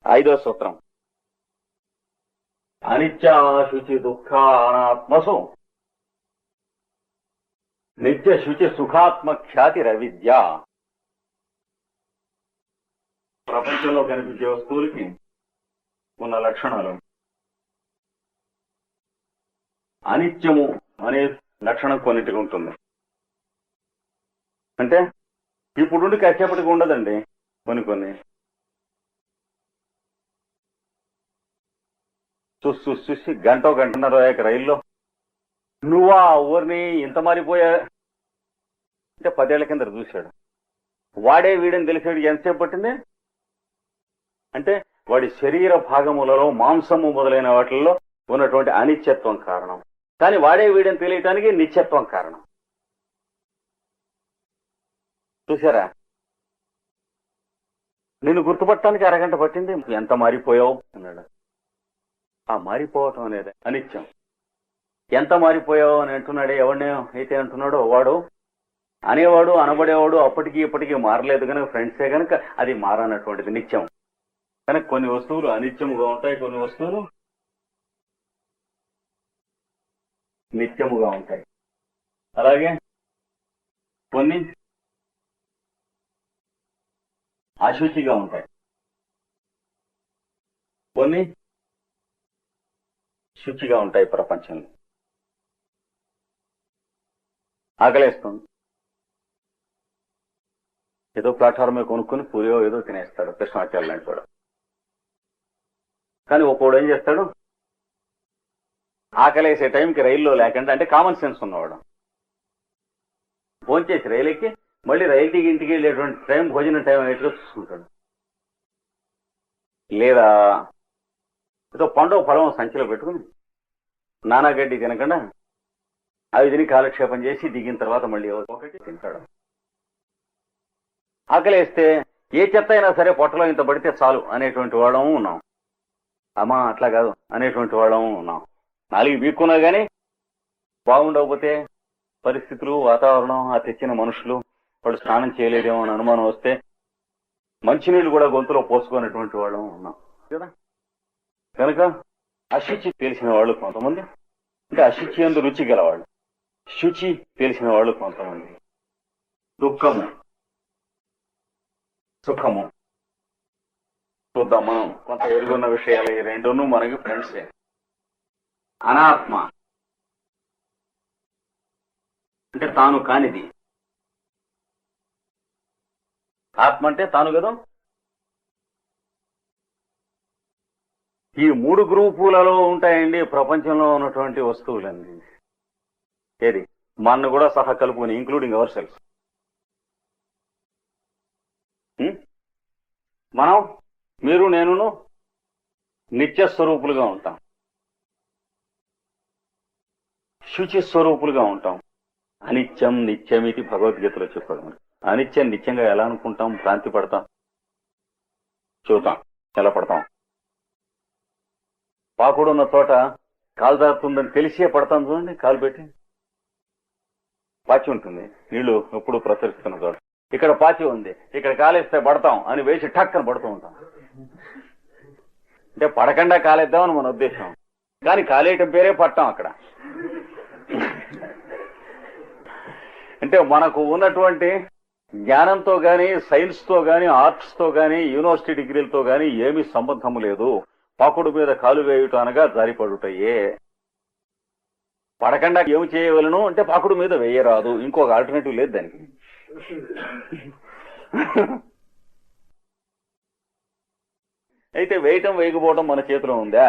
ఐదో సూత్రం. అనిత్యాశుచి దుఃఖానాత్మసు నిత్య శుచి సుఖాత్మ ఖ్యాతి రవిద్య. ప్రపంచంలో కనిపించే వస్తువులకి ఉన్న లక్షణాలు. అనిత్యము అనే లక్షణం కొన్నిటికి ఉంటుంది. అంటే ఇప్పుడుండి కచ్చేపటికి ఉండదండి. కొన్ని చూసి గంటన్నర రైల్లో నువ్వా ఊరిని ఇంత మారిపోయా అంటే 10 ఏళ్ల కింద చూశాడు. వాడే వీడని తెలిసాడు ఎంతసేపు పట్టింది అంటే వాడి శరీర భాగములలో మాంసము మొదలైన వాటిల్లో ఉన్నటువంటి అనిత్యత్వం కారణం. కానీ వాడే వీడని తెలియటానికి నిత్యత్వం కారణం. చూసారా? నిన్ను గుర్తుపట్టడానికి అరగంట పట్టింది. ఎంత మారిపోయావు అన్నాడు. ఆ మారిపోవటం అనేది అనిత్యం. ఎంత మారిపోయావు అని అంటున్నాడే, ఎవరినే అయితే అంటున్నాడో వాడు అనేవాడు అనబడేవాడు అప్పటికి ఇప్పటికీ మారలేదు కనుక ఫ్రెండ్సే కనుక అది మారనటువంటిది నిత్యం. కనుక కొన్ని వస్తువులు అనిత్యముగా ఉంటాయి, కొన్ని వస్తువులు నిత్యముగా ఉంటాయి. అలాగే కొన్ని అశుచిగా ఉంటాయి, కొన్ని శుచిగా ఉంటాయి. ప్రపంచంలో ఆకలేస్తుంది, ఏదో ప్లాట్ఫామ్ మీద కొనుక్కొని పూరియో ఏదో తినేస్తాడు కృష్ణాచార్య లాంటి వాడు. కానీ ఒక్కోడు ఏం చేస్తాడు, ఆకలేసే టైంకి రైల్లో లేకుండా, అంటే కామన్ సెన్స్ ఉన్నవాడు భోంచేసి రైలు ఎక్కి మళ్ళీ రైలు ఇంటికి వెళ్ళేటువంటి టైం భోజనం టైం అయ్యేట్టుగా చూసుకుంటాడు. లేదా ఏదో పండుగ ఫలం సంచిలో పెట్టుకుని నానాగడ్డి తినకుండా అవి తిని కాలక్షేపం చేసి దిగిన తర్వాత మళ్ళీ ఒకటి తింటాడు. ఆకలేస్తే ఏ చెత్త అయినా సరే పొట్టలో ఇంత పడితే చాలు అనేటువంటి వాళ్ళము ఉన్నాం. అమ్మా అట్లా కాదు అనేటువంటి వాళ్ళము ఉన్నాం. 4 వీక్కున్నా కానీ బాగుండకపోతే పరిస్థితులు, వాతావరణం, ఆ తెచ్చిన మనుషులు వాడు స్నానం చేయలేదేమో అని అనుమానం వస్తే మంచినీళ్ళు కూడా గొంతులో పోసుకునేటువంటి వాళ్ళం ఉన్నాం కదా. కనుక అశుచి తెలిసిన వాళ్ళు కొంతమంది, అంటే అశుచి యందు రుచి గలవాళ్ళు. శుచి తెలిసిన వాళ్ళు కొంతమంది. దుఃఖము, సుఖము చూద్దాం మనం. కొంత ఎరుగున్న విషయాలు ఈ రెండును మనకి ఫ్రెండ్సే. అనాత్మ అంటే తాను కానిది. ఆత్మ అంటే తాను కదా. ఈ 3 గ్రూపులలో ఉంటాయండి ప్రపంచంలో ఉన్నటువంటి వస్తువులన్నీ. ఏది మన కూడా సహా కలుపుకొని, ఇంక్లూడింగ్ అవర్ సెల్స్. మనం, మీరు, నేనును నిత్య స్వరూపులుగా ఉంటాం, శుచి స్వరూపులుగా ఉంటాం. అనిత్యం నిత్యమితి భగవద్గీతలో చెప్పాడు. మరి అనిత్యం నిత్యంగా ఎలా అనుకుంటాం? భ్రాంతి పడతాం, చూద్దాం ఎలా పడతాం. పాకుడు ఉన్న చోట కాలు జారుతుందని తెలిసే పడతాం చూడండి. కాలు పెట్టి పాచి ఉంటుంది, నీళ్లు ఎప్పుడు ప్రసరిస్తున్న చోట. ఇక్కడ పాచి ఉంది, ఇక్కడ కాలేస్తే పడతాం అని వేసి ఠక్కన పడుతూ ఉంటాం. అంటే పడకుండా కాలేద్దామని మన ఉద్దేశం, కానీ కాలేయటం పేరే పడతాం అక్కడ. అంటే మనకు ఉన్నటువంటి జ్ఞానంతో గాని, సైన్స్ తో గాని, ఆర్ట్స్ తో గాని, యూనివర్సిటీ డిగ్రీలతో గాని ఏమీ సంబంధం లేదు. పాకుడు మీద కాలు వేయుట అనగా జారిపడుటయే. పడకుండా ఏమి చేయవలను అంటే పాకుడు మీద వేయరాదు, ఇంకొక ఆల్టర్నేటివ్ లేదు దానికి. అయితే వేయటం వేయకపోవడం మన చేతిలో ఉందా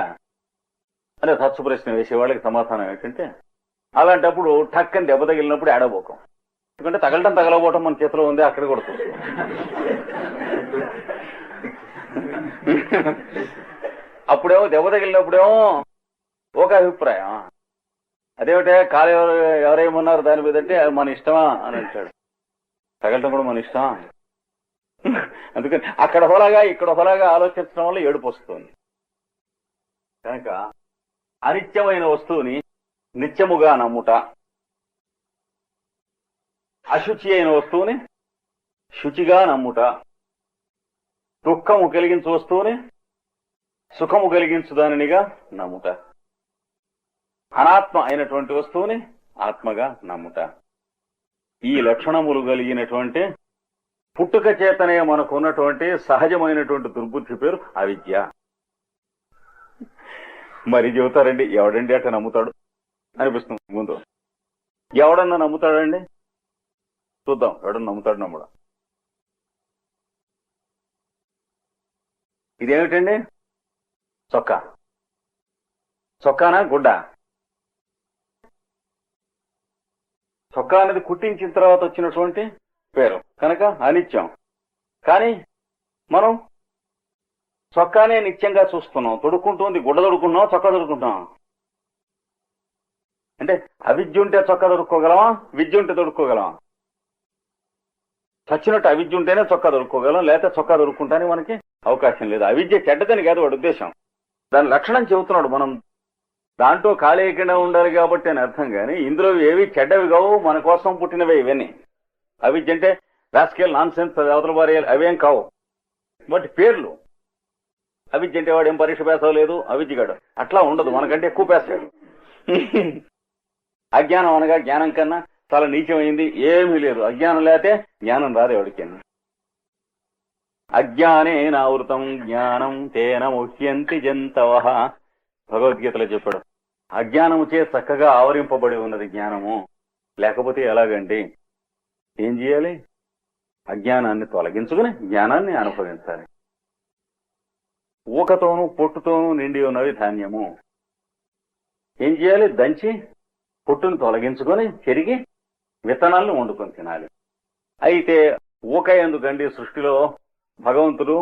అనే తచ్చు ప్రశ్న వేసే వాళ్ళకి సమాధానం ఏంటంటే, అలాంటప్పుడు ఠక్కని దెబ్బ తగిలినప్పుడు ఏడబోకం. ఎందుకంటే తగలటం తగలబోవటం మన చేతిలో ఉంది, అక్కడ కూడా చూస్తాం. అప్పుడేమో దెబ్బ తగిలినప్పుడేమో ఒక అభిప్రాయం, అదేమిటే కాలు ఎవరేమన్నారు దాని మీద అంటే మన ఇష్టమా అని అంటాడు. తగలటం కూడా మన ఇష్టమా. అందుకని అక్కడ హోలాగా ఇక్కడ హోలాగా ఆలోచించడం వల్ల ఏడుపు వస్తుంది. కనుక అనిత్యమైన వస్తువుని నిత్యముగా నమ్ముట, అశుచి అయిన వస్తువుని శుచిగా నమ్ముట, దుఃఖము కలిగించే వస్తువుని సుఖము కలిగించుదానినిగా నమ్ముట, అనాత్మ అయినటువంటి వస్తువుని ఆత్మగా నమ్ముట. ఈ లక్షణములు కలిగినటువంటి పుట్టుక చేతనే మనకున్నటువంటి సహజమైనటువంటి దుర్బుద్ధి పేరు అవిద్య. మరి చెబుతారండి, ఎవడండి అట్లా నమ్ముతాడు అనిపిస్తుంది. ముందు ఎవడన్నా నమ్ముతాడండి? చూద్దాం, ఎవడన్నా నమ్ముతాడు నమ్ముడా. ఇదేమిటండి? చొక్కా. చొక్కానా గుడ్డ? చొక్కా అనేది కుట్టించిన తర్వాత వచ్చినటువంటి పేరు కనుక అనిత్యం. కానీ మనం చొక్కానే నిత్యంగా చూస్తున్నాం. తొడుక్కుంటుంది, గుడ్డ తొడుక్కుంటున్నాం, చొక్కా తొడుక్కుంటున్నాం. అంటే అవిద్య ఉంటే చొక్కా తొడుక్కోగలమా? విద్య ఉంటే తొడుక్కోగలమా? చచ్చినట్టు అవిద్య ఉంటేనే చొక్కా దొరుక్కోగలం, లేకపోతే చొక్కా దొరుకుంటానికి మనకి అవకాశం లేదు. అవిద్య చెడ్డదని కాదు వాడి ఉద్దేశం, దాని లక్షణం చెబుతున్నాడు. మనం దాంట్లో ఖాళీకుండా ఉండాలి కాబట్టి అని అర్థం. కానీ ఇందులో ఏవి చెడ్డవి కావు, మన కోసం పుట్టినవే ఇవన్నీ. అవిద్య అంటే రాస్కేల్ నాన్ సెన్స్, అవతల వారి అవేం కావు, బట్ పేర్లు. అవిద్య అంటే వాడు ఏం పరీక్ష పేసలేదు అవిద్యగాడు, అట్లా ఉండదు, మనకంటే ఎక్కువ పేసాడు. అజ్ఞానం అనగా జ్ఞానం కన్నా చాలా నీచమైంది ఏమీ లేదు. అజ్ఞానం లేకపోతే జ్ఞానం రాదు ఎవరికి. అజ్ఞానేనావృతం జ్ఞానం తేన ముహ్యంతి జంతవః, భగవద్గీతలో చెప్పాడు. అజ్ఞానము చే చక్కగా ఆవరింపబడి ఉన్నది జ్ఞానము. లేకపోతే ఎలాగండి? ఏం చేయాలి? అజ్ఞానాన్ని తొలగించుకుని జ్ఞానాన్ని అనుభవించాలి. ఊకతోనూ పొట్టుతోనూ నిండి ఉన్నది ధాన్యము. ఏం చేయాలి? దంచి పొట్టును తొలగించుకొని చెరిగి విత్తనాలను వండుకొని తినాలి. అయితే ఊక ఎందుకండి సృష్టిలో? భగవంతుడు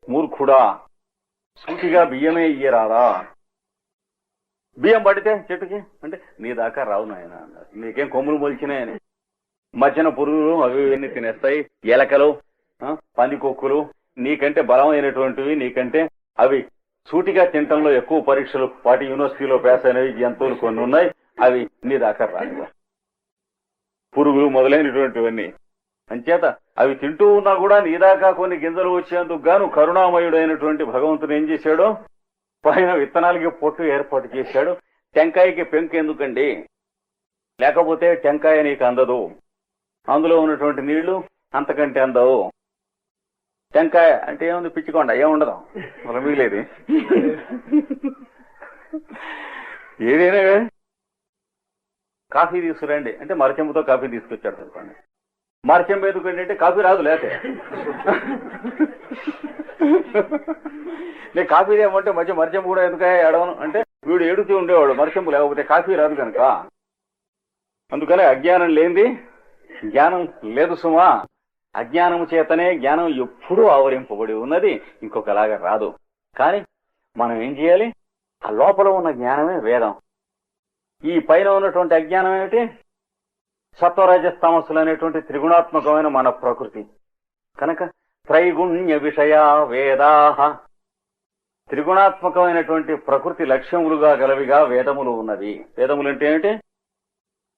మూర్ఖుడా, సూటిగా బియ్యమే ఇయ్యరాదా? బియ్యం పడితే చెట్టుకి అంటే నీ దాకా రావు నాయన, నీకేం కొమ్ములు మొలిచినాయని. మధ్యన పురుగులు అవి ఇవన్నీ తినేస్తాయి, ఎలకలు, పందికొక్కులు, నీకంటే బలమైనటువంటివి, నీకంటే అవి సూటిగా తినటంలో ఎక్కువ పరీక్షలు వాటి యూనివర్సిటీలో పాస్ అయినవి జంతువులు కొన్ని ఉన్నాయి, అవి నీ దాకా రాదు. పురుగులు మొదలైనటువంటివన్నీ. అంచేత అవి తింటూ ఉన్నా కూడా నీ దాకా కొన్ని గింజలు వచ్చేందుకు గాను కరుణామయుడైనటువంటి భగవంతుడు ఏం చేశాడు? పైన విత్తనాలకి పొట్టు ఏర్పాటు చేశాడు. టెంకాయకి పెంకు ఎందుకండి? లేకపోతే టెంకాయ నీకు అందదు, అందులో ఉన్నటువంటి నీళ్లు అంతకంటే అందవు. టెంకాయ అంటే ఏముంది? పిచ్చికొండ, ఏముండదు, మనం మిగిలేది ఏదైనా. కాఫీ తీసుకురండి అంటే మరచెంపుతో కాఫీ తీసుకొచ్చాడు చెప్పండి. మరచెంపు ఎందుకండి అంటే కాఫీ రాదు, లేతే నేను కాఫీ ఏమంటే మధ్య మరచెంపు కూడా ఎందుక ఎడవను అంటే వీడు ఏడుతూ ఉండేవాడు, మరచెంపు లేకపోతే కాఫీ రాదు కనుక. అందుకని అజ్ఞానం లేనిది జ్ఞానం లేదు సుమా. అజ్ఞానము చేతనే జ్ఞానం ఎప్పుడూ ఆవరింపబడి ఉన్నది, ఇంకొకలాగా రాదు. కానీ మనం ఏం చేయాలి? ఆ లోపల ఉన్న జ్ఞానమే వేదం. ఈ పైన ఉన్నటువంటి అజ్ఞానం ఏమిటి? సత్వరజస్తమస్సులు అనేటువంటి త్రిగుణాత్మకమైన మన ప్రకృతి. కనుక త్రైగుణ్య విషయా వేదాహ, త్రిగుణాత్మకమైనటువంటి ప్రకృతి లక్ష్యములుగా గలవిగా వేదములు ఉన్నవి. వేదములు అంటే ఏమిటి?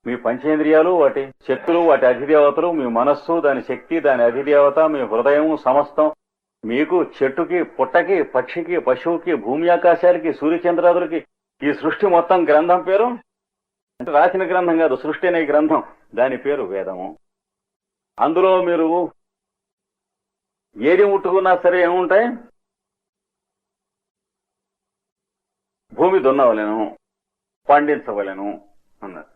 మీ పంచేంద్రియాలు, వాటి శక్తులు, వాటి అధిదేవతలు, మీ మనస్సు, దాని శక్తి, దాని అధిదేవత, మీ హృదయము సమస్తం. మీకు చెట్టుకి, పుట్టకి, పక్షికి, పశువుకి, భూమి ఆకాశాలకి, సూర్యచంద్రాదులకి, ఈ సృష్టి మొత్తం గ్రంథం పేరు అంటే రాసిన గ్రంథం కాదు, సృష్టి అనే గ్రంథం, దాని పేరు వేదము. అందులో మీరు ఏది ముట్టుకున్నా సరే ఏముంటాయి? భూమి దున్నవలెను, పండించవలెను అన్నారు.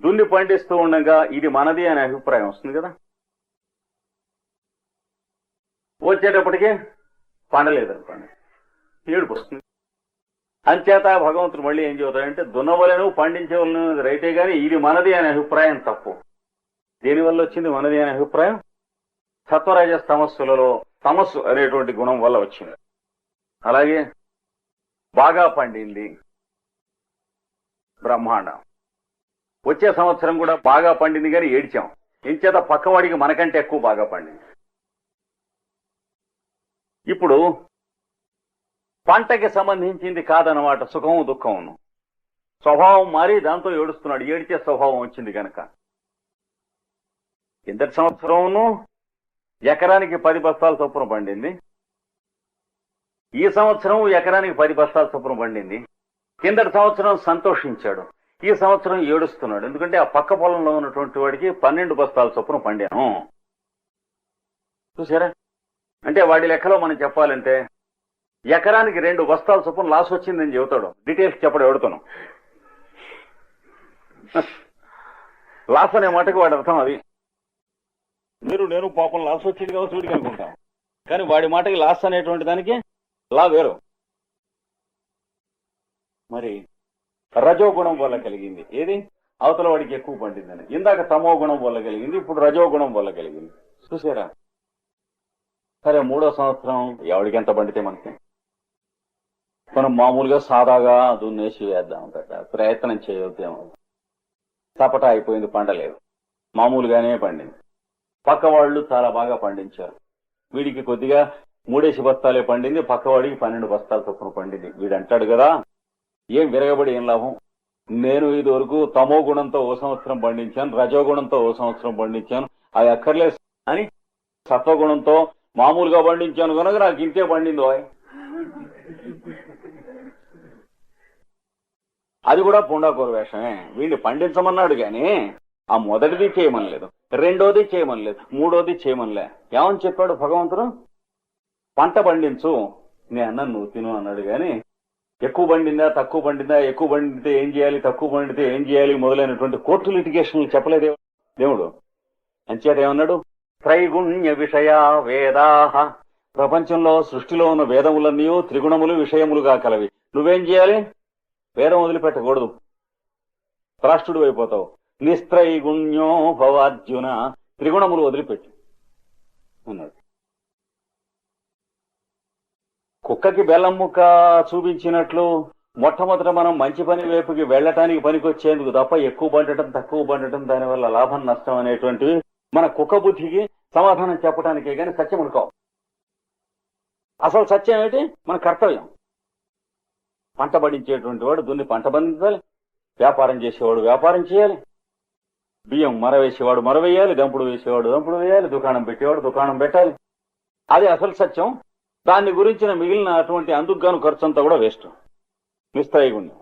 దున్ని పండిస్తూ ఉండగా ఇది మనది అనే అభిప్రాయం వస్తుంది కదా. వచ్చేటప్పటికే పండలేదనుకోండి, ఏడుపు వస్తుంది. అంచేత భగవంతుడు మళ్ళీ ఏం చెబుతాడంటే దున్నవలను పండించవలను రైతే గాని ఇది మనది అనే అభిప్రాయం తప్పు. దేనివల్ల వచ్చింది మనది అనే అభిప్రాయం? సత్వరజస్తమస్సులలో తమస్సు అనేటువంటి గుణం వల్ల వచ్చింది. అలాగే బాగా పండింది బ్రహ్మాండం. వచ్చే సంవత్సరం కూడా బాగా పండింది కానీ ఏడ్చాం. ఇంచేత పక్కవాడికి మనకంటే ఎక్కువ బాగా పండింది. ఇప్పుడు పంటకి సంబంధించింది కాదన్నమాట సుఖము దుఃఖమును. స్వభావం మారి దాంతో ఏడుస్తున్నాడు, ఏడిచే స్వభావం వచ్చింది కనుక. కిందటి సంవత్సరమును ఎకరానికి 10 బస్తాల చొప్పున పండింది, ఈ సంవత్సరం ఎకరానికి 10 బస్తాల చొప్పున పండింది. కిందటి సంవత్సరం సంతోషించాడు, ఈ సంవత్సరం ఏడుస్తున్నాడు. ఎందుకంటే ఆ పక్క పొలంలో ఉన్నటువంటి వాడికి 12 బస్తాల చొప్పున పండాను. చూసారా? అంటే వాడి లెక్కలో మనం చెప్పాలంటే ఎకరానికి 2 బస్తాల చొప్పున లాస్ వచ్చిందని చెబుతాడు. డీటెయిల్స్ చెప్పడం ఎవడుతాను. లాస్ అనే మాటకి వాడి అర్థం అది. నేను పాపం లాస్ వచ్చింది కదా చూడికి అనుకుంటాం, కానీ వాడి మాటకి లాస్ అనేటువంటి దానికి లా వేరు. మరి రజోగుణం వల్ల కలిగింది ఏది? అవతల వాడికి ఎక్కువ పండిందని. ఇందాక తమో గుణం వల్ల కలిగింది, ఇప్పుడు రజోగుణం వల్ల కలిగింది. చూసారా? సరే, 3వ సంవత్సరం ఎవడికి ఎంత పండితే మనకి, మనం మామూలుగా సాదాగా దున్నేసి వేద్దాం కదా, ప్రయత్నం చేయొద్దేమో. తపట అయిపోయింది, పండలేదు, మామూలుగానే పండింది. పక్క వాళ్ళు చాలా బాగా పండించారు. వీడికి కొద్దిగా 3 బస్తాలే పండింది, పక్కవాడికి 12 బస్తాల చొప్పున పండింది. వీడు అంటాడు కదా, ఏం విరగబడి ఏం లాభం, నేను ఇది వరకు తమో గుణంతో ఓ సంవత్సరం పండించాను, రజోగుణంతో ఓ సంవత్సరం పండించాను, అది అక్కర్లేదు అని సత్వగుణంతో మామూలుగా పండించాను కనుక నాకు ఇంతే పండిందో. అది కూడా పుండాకూర వేషమే. వీడిని పండించమన్నాడు గాని ఆ మొదటిది చేయమనలేదు, రెండోది చేయమనలేదు, మూడోది చేయమనలే. ఏమని చెప్పాడు భగవంతుడు? పంట పండించు, నే అన్నాను నువ్వు తిను అన్నాడు. గాని ఎక్కువ పండిందా తక్కువ పండిందా, ఎక్కువ పండితే ఏం చేయాలి, తక్కువ పండితే ఏం చేయాలి మొదలైనటువంటి కోర్టు లిటిగేషన్లు చెప్పలేదు దేవుడు. అంచేత ఏమన్నాడు? త్రైగుణ్య విషయ వేదాహ. ప్రపంచంలో సృష్టిలో ఉన్న వేదములన్నీ త్రిగుణములు విషయములుగా కలవి. నువ్వేం చేయాలి? వేదం వదిలిపెట్టకూడదు, త్రాష్టుడు అయిపోతావు. నిస్త్రైగుణ్యో భవార్జున, త్రిగుణములు వదిలిపెట్టు అన్నాడు. కుక్కకి బెల్లం ముక్క చూపించినట్లు మొట్టమొదట మనం మంచి పని వైపుకి వెళ్లటానికి పనికొచ్చేందుకు తప్ప ఎక్కువ పండటం తక్కువ పండటం దానివల్ల లాభం నష్టం అనేటువంటివి మన కుక్క బుద్ధికి సమాధానం చెప్పడానికే గాని సత్యం అనుకోవు. అసలు సత్యం ఏంటి? మన కర్తవ్యం. పంట పండించేటువంటి వాడు దున్ని పంట పండించాలి, వ్యాపారం చేసేవాడు వ్యాపారం చేయాలి, బియ్యం మరవేసేవాడు మరవేయాలి, దంపుడు వేసేవాడు దంపుడు వేయాలి, దుకాణం పెట్టేవాడు దుకాణం పెట్టాలి. అది అసలు సత్యం. దాన్ని గురించిన మిగిలిన అటువంటి అందుకుగాను ఖర్చు అంతా కూడా వేస్ట్, నిస్త్రైగుణ్యం.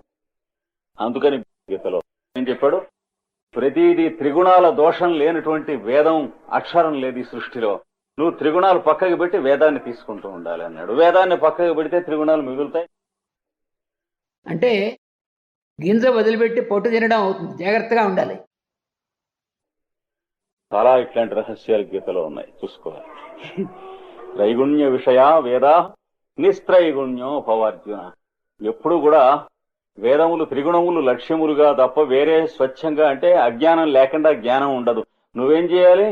అందుకని గీతలో ఏం చెప్పాడు? ప్రతిదీ త్రిగుణాల దోషం లేనటువంటి వేదం అక్షరం లేదు ఈ సృష్టిలో. నువ్వు త్రిగుణాలు పక్కకి పెట్టి వేదాన్ని తీసుకుంటూ ఉండాలి అన్నాడు. వేదాన్ని పక్కకి పెడితే త్రిగుణాలు మిగులుతాయి. అంటే గింజ వదిలిపెట్టి పొట్టు తినడం అవుతుంది, జాగ్రత్తగా ఉండాలి. చాలా ఇట్లాంటి రహస్యాలు గీతలో ఉన్నాయి, చూసుకోవాలి. త్రైగుణ్య విషయ వేద నిస్త్రైగుణ్యం భవార్జున. ఎప్పుడు కూడా వేదములు త్రిగుణములు లక్ష్యములుగా తప్ప వేరే స్వచ్ఛంగా అంటే అజ్ఞానం లేకుండా జ్ఞానం ఉండదు. నువ్వేం చేయాలి?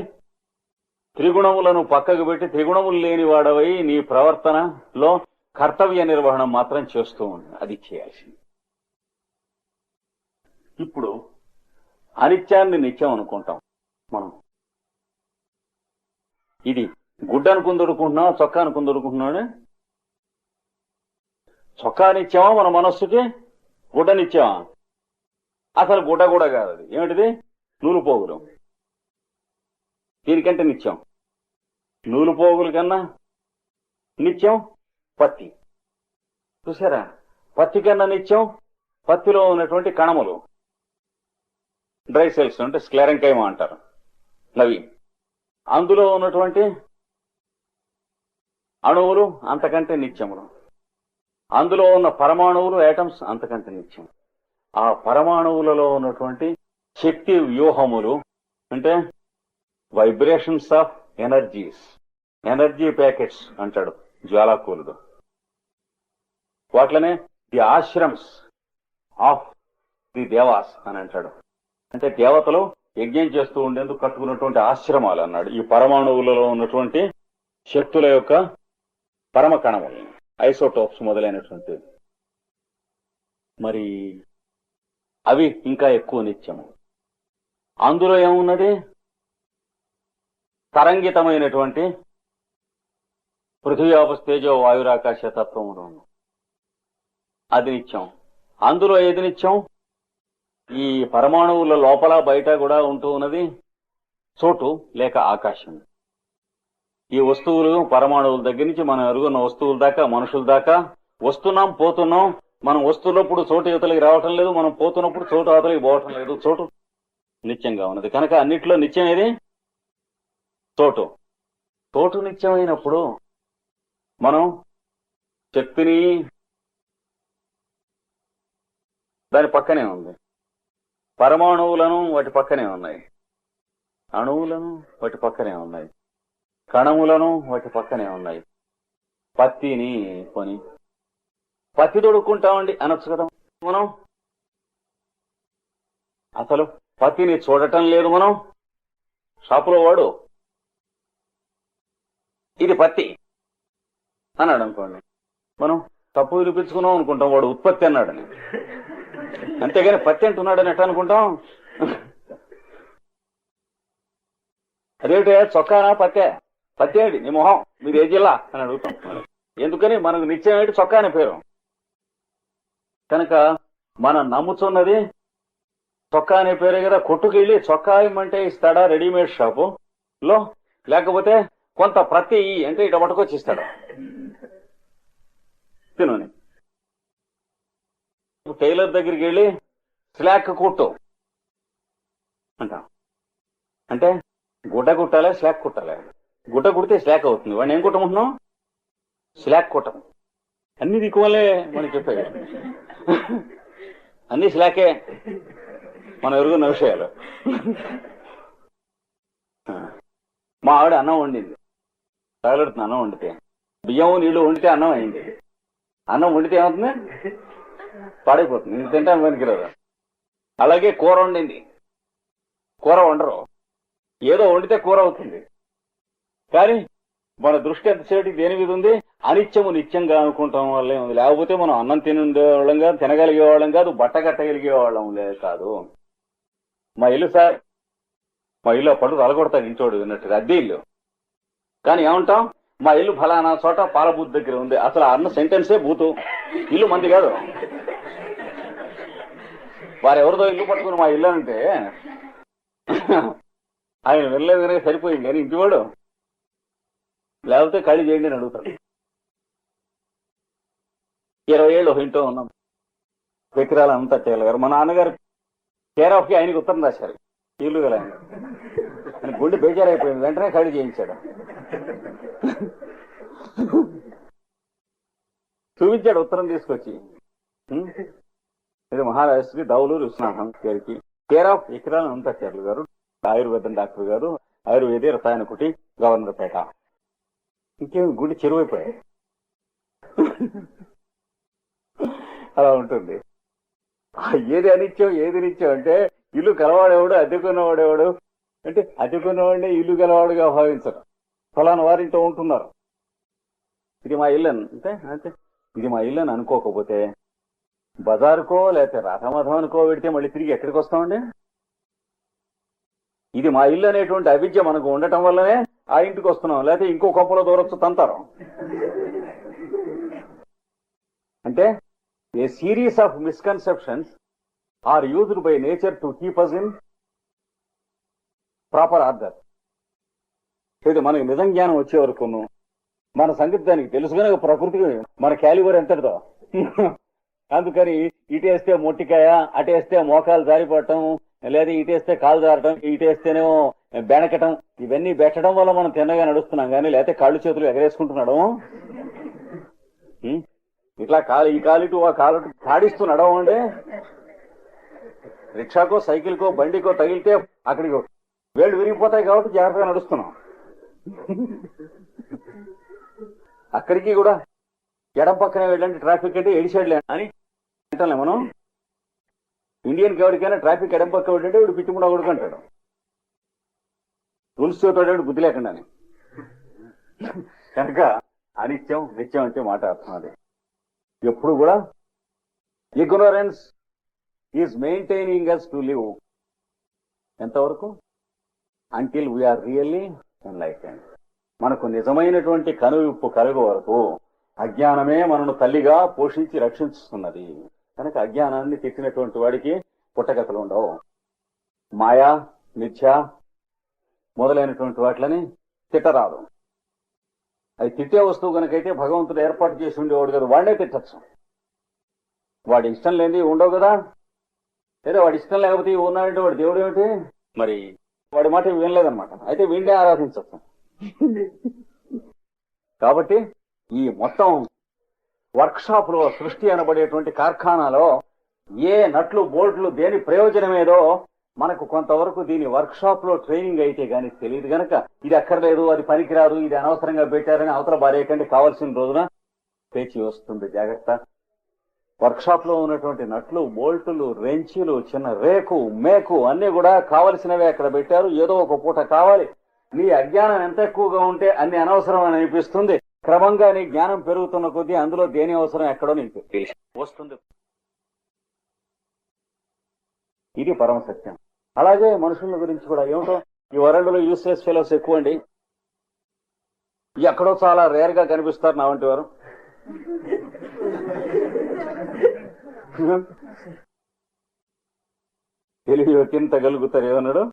త్రిగుణములను పక్కకు పెట్టి త్రిగుణములు లేని వాడవై నీ ప్రవర్తనలో కర్తవ్య నిర్వహణ మాత్రం చేస్తూ ఉండు, అది చేయాల్సింది. ఇప్పుడు అనిత్యాన్ని నిత్యం అనుకుంటాం మనం. ఇది గుడ్డ అనుకుందడుకుంటున్నావా, చొక్కా అనుకుందడుకుంటున్నాడు? చొక్కా నిత్యమా మన మనస్సుకి? గుడ్డ నిత్యమా? అసలు గుడ్డ కూడా కాదు అది. ఏమిటిది? నూలు పోగులు. దీనికంటే నిత్యం నూలు పోగుల కన్నా నిత్యం పత్తి. చూసారా? పత్తి కన్నా నిత్యం పత్తిలో ఉన్నటువంటి కణములు, డ్రై సెల్స్ అంటే స్క్లెరంకైమా అంటారు అవి. అందులో ఉన్నటువంటి అణువులు అంతకంటే నిత్యములు. అందులో ఉన్న పరమాణువులు యాటమ్స్ అంతకంటే నిత్యం. ఆ పరమాణువులలో ఉన్నటువంటి శక్తి వ్యూహములు అంటే vibrations of energies, energy packets అంటాడు జ్వాలాకూలుడు. వాట్లనే the ashrams of the devas అని అంటాడు. అంటే దేవతలు యజ్ఞం చేస్తూ ఉండేందుకు కట్టుకున్నటువంటి ఆశ్రమాలు అన్నాడు. ఈ పరమాణువులలో ఉన్నటువంటి శక్తుల యొక్క పరమ కణములు, ఐసోటోప్స్ మొదలైనటువంటి. మరి అవి ఇంకా ఎక్కువ నిత్యము. అందులో ఏమున్నది? తరంగితమైనటువంటి పృథివీ ఆపస్తేజో వాయురాకాశ తత్వములు, అది నిత్యం. అందులో ఏది నిత్యం? ఈ పరమాణువుల లోపల బయట కూడా ఉంటూ ఉన్నది చోటు లేక ఆకాశం. ఈ వస్తువులు పరమాణువుల దగ్గర నుంచి మనం ఎరుగున్న వస్తువుల దాకా మనుషుల దాకా వస్తున్నాం పోతున్నాం. మనం వస్తున్నప్పుడు చోటు యువతలకి రావటం లేదు, మనం పోతున్నప్పుడు చోటు అవతలకి పోవటం లేదు. చోటు నిత్యంగా ఉన్నది కనుక అన్నిట్లో నిత్యం ఏది? చోటు. చోటు నిత్యమైనప్పుడు మనం శక్తిని దాని పక్కనే ఉంది, పరమాణువులను వాటి పక్కనే ఉన్నాయి, అణువులను వాటి పక్కనే ఉన్నాయి, కణములను వాటి పక్కనే ఉన్నాయి. పత్తిని కొని పత్తి తొడుక్కుంటామండి అనొచ్చు కదా మనం. అసలు పత్తిని చూడటం లేదు మనం. షాపులో వాడు ఇది పత్తి అన్నాడు అనుకోండి, మనం తప్పు వినిపించుకున్నాం అనుకుంటాం, వాడు ఉత్పత్తి అన్నాడని. అంతేగాని పత్తి అంటున్నాడని ఎట్లా అనుకుంటాం? అదేమిటే చొక్కానా పత్తే? పత్తి ఏంటి నీ మొహం, మీరు ఏ జిల్లా అని అడుగుతాం. ఎందుకని? మనకు నిత్యం ఏంటి? చొక్కా అనే పేరు. కనుక మనం నమ్ముతున్నది చొక్కా అనే పేరే కదా. కొట్టుకెళ్ళి చొక్కా ఇమ్మంటే ఇస్తాడా రెడీమేడ్ షాపు లో? లేకపోతే కొంత ప్రతి అంటే ఇట పట్టుకొచ్చి ఇస్తాడా? తినని టైలర్ దగ్గరికి వెళ్ళి స్లాక్ కుట్టు అంటాం. అంటే గుడ్డ కుట్టాలా స్లాక్ కుట్టాలా? గుడ్డ కుడితే స్లాక్ అవుతుంది. వాడిని ఏం కుట్టమంటున్నాం? స్లాక్ కుట్టం. అన్ని దిక్కువలే మనం చెప్పేది, అన్ని స్లాకే మనం ఎరుగున్న విషయాలు. మా ఆవిడ అన్నం వండింది, తగలడుతుంది. అన్నం వండితే బియ్యం నీళ్లు వండితే అన్నం అయింది. అన్నం వండితే ఏమవుతుంది? పాడైపోతుంది, ఇది తింటాను పనికిరాదు. అలాగే కూర వండింది, కూర వండరు, ఏదో వండితే కూర అవుతుంది. కానీ మన దృష్టి ఎంతసేపు దేని మీద ఉంది? అనిత్యము నిత్యంగా అనుకుంటాం వల్లే ఉంది. లేకపోతే మనం అన్నం తినేవాళ్ళం కాదు, తినగలిగేవాళ్ళం కాదు, బట్ట కట్టగలిగేవాళ్ళం లేదు కాదు. మా ఇల్లు సార్, మా ఇల్లు పడు తలగొడతాడు ఇంచోడు విన్నట్టుగా, అద్దె ఇల్లు. కానీ ఏమంటాం? మా ఇల్లు ఫలానా చోట పాలబూత్ దగ్గర ఉంది. అసలు అన్న సెంటెన్సే బూతు, ఇల్లు మంది కాదు. వారెవరిదో ఇల్లు పట్టుకుని మా ఇల్లు అంటే ఆయన వెళ్ళలేదు కనుక సరిపోయింది. కానీ ఇంటివాడు లేకపోతే ఖాళీ చేయండి అని అడుగుతాడు. 20 ఏళ్ళు ఒక ఇంట్లో ఉన్నాం, విక్రాల అంతా చేయలేగారు. మా నాన్నగారు కేర్ ఆఫ్ కి ఆయనకి ఉత్తరం రాశారు, ఇల్లు గల ఆయన గుండె బేజారైపోయింది. వెంటనే ఖాళీ చేయించాడు, చూపించాడు ఉత్తరం తీసుకొచ్చి. ఇది మహారాష్ట్రకి దౌలూరు విశ్వనాథం గారికి, కేర్ ఆఫ్ విక్రాల అంతాచార్యులు గారు, ఆయుర్వేదం డాక్టర్ గారు, ఆయుర్వేద రసాయన కుటి, గవర్నర్ పేట. ఇంకేమి గుండె చెరువైపోయాయి. అలా ఉంటుంది. ఏది అనిత్యం ఏది నిత్యం అంటే ఇల్లు కలవాడేవాడు, అద్దెకున్నవాడేవాడు అంటే అద్దెకున్నవాడిని ఇల్లు గలవాడుగా భావించరు. ఫలానా వారింట్లో ఉంటున్నారు, ఇది మా ఇల్లు అంటే అంటే ఇది మా ఇల్లు అని అనుకోకపోతే బజారుకో లేకపోతే రథమథానికో పెడితే మళ్ళీ తిరిగి ఎక్కడికి వస్తామండి? ఇది మా ఇల్లు అనేటువంటి అవిద్య మనకు ఉండటం వల్లనే ఆ ఇంటికి వస్తున్నాం, లేకపోతే ఇంకో కొంపలో దూరొచ్చు తంతారు. అంటే a series of misconceptions are used by nature to keep us in proper order. ఇది మనకి నిజం జ్ఞానం వచ్చే వరకు మన సంగతి దానికి తెలుసు కనుక ప్రకృతికి మన క్యాలిబర్ ఎంతటిదో. అందుకని ఇటేస్తే మొట్టికాయ, అటేస్తే మోకాలు జారిపడటం, లేదా ఇటేస్తే కాలు జారటం, ఇటేస్తేనేమో బెనకటం, ఇవన్నీ పెట్టడం వల్ల మనం తిన్నగా నడుస్తున్నాం. కానీ లేకపోతే కాళ్ళు చేతులు ఎగరేసుకుంటున్నాడు, ఇట్లా ఈ కాలిటు ఆ కాలు తాడిస్తూ నడవండి. రిక్షాకో సైకిల్కో బండికో తగిలితే అక్కడికి వేళ్ళు విరిగిపోతాయి కాబట్టి జాగ్రత్తగా నడుస్తున్నాం. అక్కడికి కూడా ఎడం పక్కనే వెళ్ళండి ట్రాఫిక్ అంటే ఎడి సైడ్ అని అంటాం మనం. ఇండియన్కి ఎవరికైనా ట్రాఫిక్ ఎడం పక్క వెళ్ళంటే వీడు పిచ్చిముడా కొడుకుంటాడు, రూల్స్ తోటాడు బుద్ధి లేకుండా. కనుక అనిత్యం నిత్యం అంటే మాట అర్థం అది. ఎప్పుడు కూడా ignorance is maintaining us to live ఎంతవరకు? Until we are really enlightened. మనకు నిజమైనటువంటి కనువిప్పు కలుగు వరకు అజ్ఞానమే మనను తల్లిగా పోషించి రక్షిస్తున్నది. కనుక అజ్ఞానాన్ని తిట్టినటువంటి వాడికి పుట్టగతలు ఉండవు. మాయా, మిథ్య మొదలైనటువంటి వాటిని తిట్టరాదు. అది తిట్టే వస్తువు కనుకైతే భగవంతుడు ఏర్పాటు చేసి ఉండేవాడు కదా, వాడినే తిట్టచ్చు. వాడి ఇష్టం లేనిది ఉండవు కదా. లేదా వాడి ఇష్టం లేకపోతే ఉన్నాడంటే వాడు దేవుడు ఏమిటి మరి? వాడి మాట వినలేదనమాట. అయితే వీడినే ఆరాధించచ్చు. కాబట్టి ఈ మొత్తం వర్క్షాప్ లో, సృష్టి అనబడేటువంటి కార్ఖానాలో ఏ నట్లు బోల్ట్లు దేని ప్రయోజనమేదో మనకు కొంతవరకు దీని వర్క్షాప్ లో ట్రైనింగ్ అయితే గానీ తెలియదు గనక ఇది అక్కర్లేదు, అది పనికిరాదు, ఇది అనవసరంగా పెట్టారని అవతల బారేయకండి. కావాల్సిన రోజున పేచి వస్తుంది. జాగ్రత్త. వర్క్షాప్ లో ఉన్నటువంటి నట్లు బోల్టులు రెంచులు చిన్న రేకు మేకు అన్ని కూడా కావలసినవే అక్కడ పెట్టారు. ఏదో ఒక పూట కావాలి. నీ అజ్ఞానం ఎంత ఎక్కువగా ఉంటే అన్ని అనవసరం అని అనిపిస్తుంది. క్రమంగా నీ జ్ఞానం పెరుగుతున్న కొద్దీ అందులో దేని అవసరం ఎక్కడో నీకు తెలిసి వస్తుంది. ఇది పరమ సత్యం. అలాగే మనుషుల గురించి కూడా ఏమిటో ఈ వరల్డ్ లో యూస్లెస్ ఫెలోస్ ఎక్కువ అండి. ఎక్కడో చాలా రేర్ గా కనిపిస్తారు నా వంటి వారు. తెలివి కింతగలుగుతారు. ఏమన్నాడు?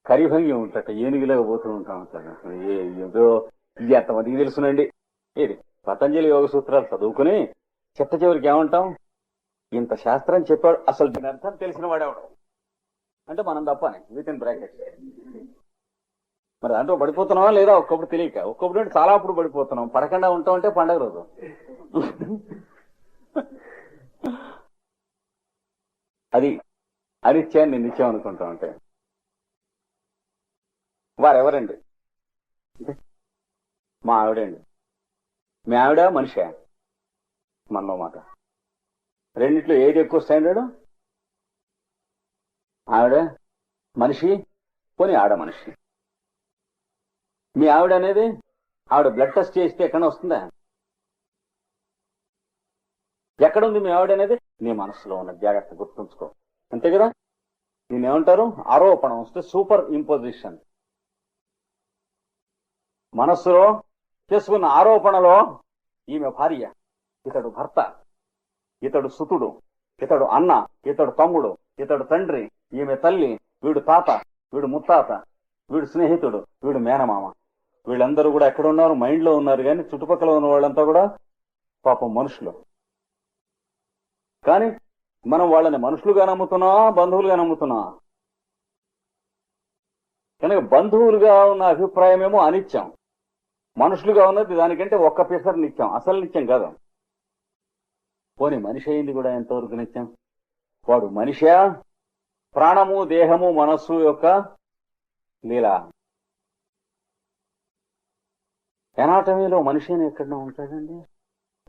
కరిభంగి ఉంటట, ఏనుగులాగా పోతూ ఉంటాం. ఏదో ఇది ఎంతమందికి తెలుసునండి. ఏది పతంజలి యోగ సూత్రాలు చదువుకుని చిట్ట చివరికి ఏమంటాం? ఇంత శాస్త్రం చెప్పాడు, అసలు దీని అర్థం తెలిసిన వాడేవాడు అంటే మనం తప్పని విత్ ఇన్ బ్రాకెట్. మరి దాంట్లో పడిపోతున్నావా లేదా? ఒక్కొక్కటి తెలియక, ఒక్కొక్కటి అంటే చాలా అప్పుడు పడిపోతున్నాం. పడకుండా ఉంటాం అంటే పండగ రోజు. అది అనిత్యాన్ని నిత్యం అనుకుంటాం. అంటే వారెవరండి? మా ఆవిడండి. మీ ఆవిడ మనిషి, మనలో మాట. రెండిట్లో ఏది ఎక్కువ స్టాండర్డ్? ఆవిడ మనిషి, పోనీ ఆడ మనిషి. మీ ఆవిడ అనేది ఆవిడ బ్లడ్ టెస్ట్ చేస్తే ఎక్కడ వస్తుందా? ఎక్కడుంది మీ ఆవిడ అనేది? నీ మనసులో ఉన్న. జాగ్రత్త గుర్తుంచుకో. అంతే కదా. దీన్ని ఏమంటారు? ఆరోపణ వస్తే సూపర్ ఇంపోజిషన్. మనస్సులో చేసుకున్న ఆరోపణలో ఈమె భార్య, ఇతడు భర్త, ఇతడు సుతుడు, ఇతడు అన్న, ఇతడు తమ్ముడు, ఇతడు తండ్రి, ఈమె తల్లి, వీడు తాత, వీడు ముత్తాత, వీడు స్నేహితుడు, వీడు మేనమామ. వీళ్ళందరూ కూడా ఎక్కడ ఉన్నారు? మైండ్ లో ఉన్నారు. కానీ చుట్టుపక్కల ఉన్న వాళ్ళంతా కూడా పాపం మనుషులు. కానీ మనం వాళ్ళని మనుషులుగా నమ్ముతున్నావా, బంధువులుగా నమ్ముతున్నావా? కనుక బంధువులుగా ఉన్న అభిప్రాయమేమో అనిత్యం, మనుషులుగా ఉన్నది దానికంటే ఒక్క పిసర్ నిత్యం, అసలు నిత్యం కాదు. పోనీ మనిషి అయింది కూడా ఎంతవరకు నిత్యం? వాడు మనిషా, ప్రాణము దేహము మనస్సు యొక్క లీల. ఎనాటమీలో మనిషి అని ఎక్కడ ఉంటాడండి?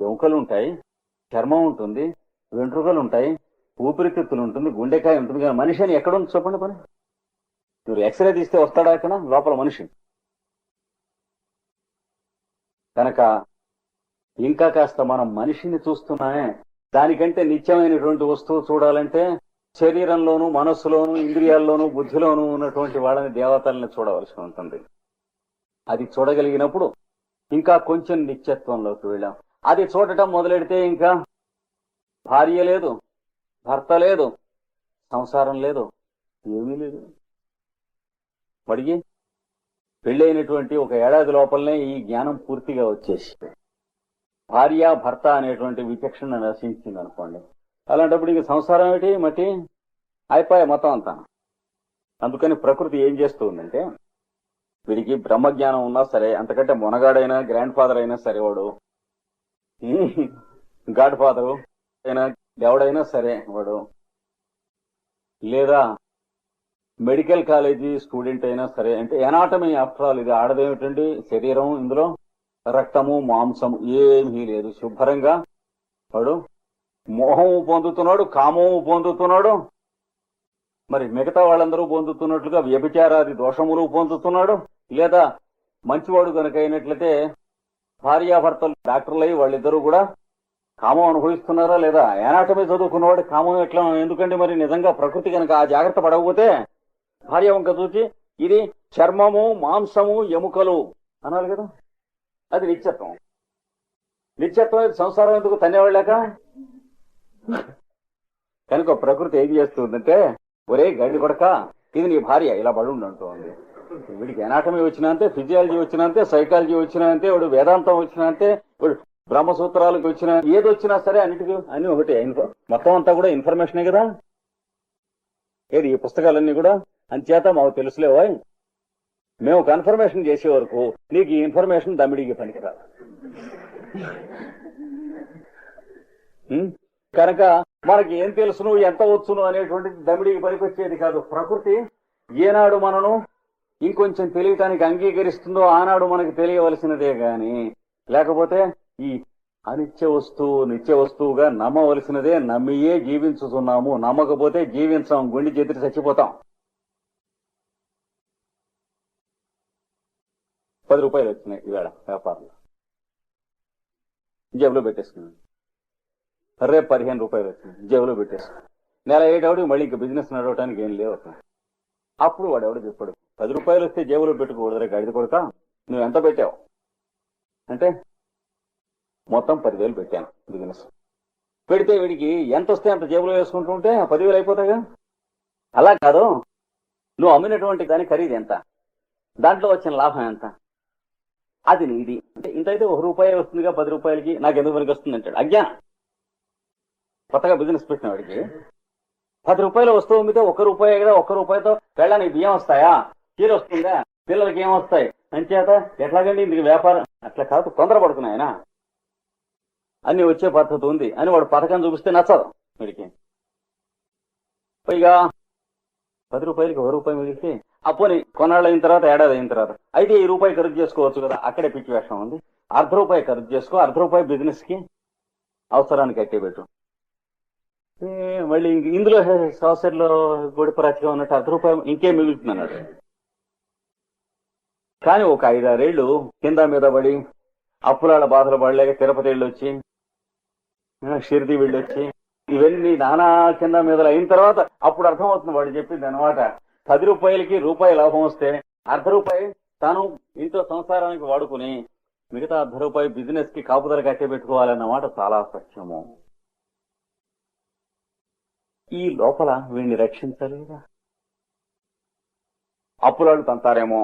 ఎముకలు ఉంటాయి, చర్మం ఉంటుంది, వెంట్రుకలు ఉంటాయి, ఊపిరితిత్తులు ఉంటుంది, గుండెకాయ ఉంటుంది. కానీ మనిషి అని ఎక్కడ ఉంది చెప్పండి? పని మీరు ఎక్స్రే తీస్తే వస్తాడా అక్కడ లోపల మనిషి? కనుక ఇంకా కాస్త మనం మనిషిని చూస్తున్నామే. దానికంటే నిత్యమైనటువంటి వస్తువు చూడాలంటే శరీరంలోనూ మనస్సులోనూ ఇంద్రియాల్లోనూ బుద్ధిలోనూ ఉన్నటువంటి వాళ్ళని, దేవతల్ని చూడవలసి ఉంటుంది. అది చూడగలిగినప్పుడు ఇంకా కొంచెం నిత్యత్వంలోకి వెళ్ళాం. అది చూడటం మొదలెడితే ఇంకా భార్య లేదు, భర్త లేదు, సంసారం లేదు, ఏమీ లేదు. వాడికి పెళ్ళైనటువంటి ఒక ఏడాది లోపలనే ఈ జ్ఞానం పూర్తిగా వచ్చేసి భార్య భర్త అనేటువంటి విచక్షణ నశించింది అనుకోండి. అలాంటప్పుడు ఇంక సంసారం ఏమిటి? మట్టి అయిపోయా మొత్తం అంతా. అందుకని ప్రకృతి ఏం చేస్తుందంటే, వీడికి బ్రహ్మజ్ఞానం ఉన్నా సరే, అంతకంటే మొనగాడైనా గ్రాండ్ ఫాదర్ అయినా సరే, వాడు గాడ్ ఫాదరు అయినా ఎవడైనా సరే వాడు, లేదా మెడికల్ కాలేజీ స్టూడెంట్ అయినా సరే, అంటే ఎనాటమీ ఆఫ్టర్ ఆల్ ఇది ఆడదేమిటండి? శరీరం, ఇందులో రక్తము మాంసం ఏమీ లేదు. శుభ్రంగా వాడు మోహము పొందుతున్నాడు, కామము పొందుతున్నాడు, మరి మిగతా వాళ్ళందరూ పొందుతున్నట్లుగా వ్యభిచారాది దోషములు పొందుతున్నాడు. లేదా మంచివాడు కనుక అయినట్లయితే భార్యాభర్తలు డాక్టర్లు అయ్యి వాళ్ళిద్దరూ కూడా కామం అనుభవిస్తున్నారా లేదా? ఎనాటమీ చదువుకున్నవాడు కామం ఎట్లా? ఎందుకంటే మరి నిజంగా ప్రకృతి కనుక ఆ జాగ్రత్త పడకపోతే భార్య వంక చూసి ఇది చర్మము మాంసము ఎముకలు అనాలి కదా. అది నిత్యత్వం. నిత్యత్వం సంసారం ఎందుకు తన్నేవాళ్ళాక? కనుక ప్రకృతి ఏం చేస్తుందంటే, ఒరే గడ్డి కొడక, ఇది నీ భార్య, ఇలా పడుండి అంటుంది. వీడికి ఎనాటమీ వచ్చినా అంతే, ఫిజియాలజీ వచ్చినా అంతే, సైకాలజీ వచ్చినా అంతే, వాడు వేదాంతం వచ్చినా అంతే, వాడు బ్రహ్మసూత్రాలకు వచ్చినా ఏది వచ్చినా సరే అన్నిటికీ అన్ని ఒకటి మొత్తం అంతా కూడా ఇన్ఫర్మేషనే కదా. ఏది ఈ పుస్తకాలన్నీ కూడా అంచేత మాకు తెలుసులేవో, మేము కన్ఫర్మేషన్ చేసే వరకు నీకు ఈ ఇన్ఫర్మేషన్ దమ్మిడికి పనికిరాదు. కనుక మనకి ఏం తెలుసును ఎంత వచ్చును అనేటువంటిది దమ్మిడికి పనికొచ్చేది కాదు. ప్రకృతి ఏనాడు మనను ఇంకొంచెం తెలియటానికి అంగీకరిస్తుందో ఆనాడు మనకి తెలియవలసినదే గాని, లేకపోతే ఈ అనిత్య వస్తువు నిత్య వస్తువుగా నమ్మవలసినదే. నమ్మియే జీవించుతున్నాము, నమ్మకపోతే జీవించాం, గుండె చెదిరి చచ్చిపోతాం. 10 రూపాయలు వచ్చినాయి ఈవేళ వ్యాపారంలో, జేబులో పెట్టేసుకున్నాను. రేపు 15 రూపాయలు వచ్చినాయి, జేబులో పెట్టేసుకున్నాను. నెల అయ్యేటప్పుడు మళ్ళీ ఇంకా బిజినెస్ నడవటానికి ఏం లేవు. అప్పుడు వాడు ఎవడు చెప్పాడు, 10 రూపాయలు వస్తే జేబులో పెట్టుకోకూడదు, రేపు గడిది కొడుక నువ్వు ఎంత పెట్టావు అంటే మొత్తం 10,000 పెట్టాను బిజినెస్. పెడితే వీడికి ఎంత వస్తే అంత జేబులో వేసుకుంటూ ఉంటే 10,000 అయిపోతాయిగా. అలా కాదు, నువ్వు అమ్మినటువంటి దాని ఖరీదు ఎంత, దాంట్లో వచ్చిన లాభం ఎంత, అది నీది. అంటే ఇంతైతే 1 రూపాయి వస్తుందిగా, 10 రూపాయలకి నాకు ఎందుకు పనికి వస్తుంది అంటాడు. అజ్ఞానం. కొత్తగా బిజినెస్ పెట్టిన వాడికి 10 రూపాయలు వస్తువు అమ్మితే 1 రూపాయి కదా, 1 రూపాయితో పెళ్ళానికి బియ్యం వస్తాయా, చీర వస్తుందా, పిల్లలకి ఏం వస్తాయి అంచేత ఎట్లాగండి ఇందుకు వ్యాపారం. అట్లా కాదు, తొందరపడుతున్నాయన అన్ని వచ్చే పద్ధతి ఉంది అని వాడు పథకం చూపిస్తే నచ్చదు వీడికి. పైగా 10 రూపాయలకి 1 రూపాయి మిగిలితే అప్పుని కొన్నాళ్ళు అయిన తర్వాత, ఏడాది అయిన తర్వాత అయితే ఈ రూపాయి ఖరీదు చేసుకోవచ్చు కదా, అక్కడే పిచ్చి వేషం ఉంది. 1/2 రూపాయి ఖరీదు చేసుకో, 1/2 రూపాయి బిజినెస్ కి అవసరానికి కట్టేపెట్టు. మళ్ళీ ఇందులో సంవత్సరంలో గొడిపరాచిగా ఉన్నట్టు 1/2 రూపాయి ఇంకేం మిగులుతుందన్నాడు. కానీ ఒక 5-6 ఏళ్ళు కింద మీద పడి అప్పులాల బాధలు పడలేక తిరుపతి వెళ్ళొచ్చి, షిరిడి వెళ్ళొచ్చి, ఇవన్నీ నానా కింద మీద అయిన తర్వాత అప్పుడు అర్థమవుతుంది వాడు చెప్పింది అనమాట. 10 రూపాయలకి రూపాయి లాభం వస్తే 1/2 రూపాయి తాను ఇంట్లో సంసారానికి వాడుకుని మిగతా 1/2 రూపాయి బిజినెస్ కి కాపుదల కట్టే పెట్టుకోవాలన్నమాట చాలా సత్యము. ఈ లోపల వీడిని రక్షించాలి కదా. అప్పులాడు తంతారేమో,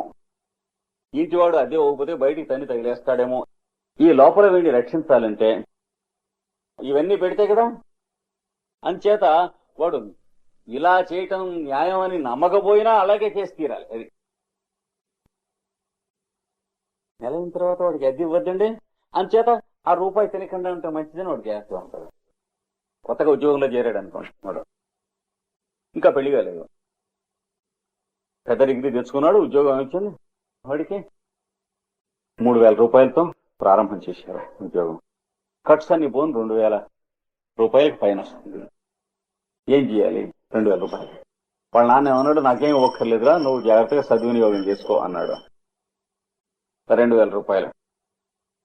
ఇంటివాడు అదే ఓకపోతే బయటికి తన్ని తగిలేస్తాడేమో. ఈ లోపల వీడిని రక్షించాలంటే ఇవన్నీ పెడితే కదా. అంచేత వాడు ఇలా చేయటం న్యాయం అని నమ్మకపోయినా అలాగే చేసి తీరాలి. అది నెల అయిన తర్వాత వాడికి అద్దె ఇవ్వద్దండి, అంచేత ఆ రూపాయి తినకుండా ఉంటే మంచిదని వాడు చేస్తూ ఉంటాడు. కొత్తగా ఉద్యోగంలో చేరాడు అనుకోండి, వాడు ఇంకా పెళ్లి కాలేదు, పెద్ద డిగ్రీ తెచ్చుకున్నాడు, ఉద్యోగం వచ్చింది వాడికి. 3,000 రూపాయలతో ప్రారంభం చేశారు ఉద్యోగం. కట్స్ అన్ని పోను 2,000 రూపాయలకి పైన వస్తుంది. ఏం చేయాలి? 2,000 రూపాయలు. వాళ్ళ నాన్న ఏమన్నాడు, నాకేం ఒక్కర్లేదురా, నువ్వు జాగ్రత్తగా సద్వినియోగం చేసుకో అన్నాడు. 2,000 రూపాయలు.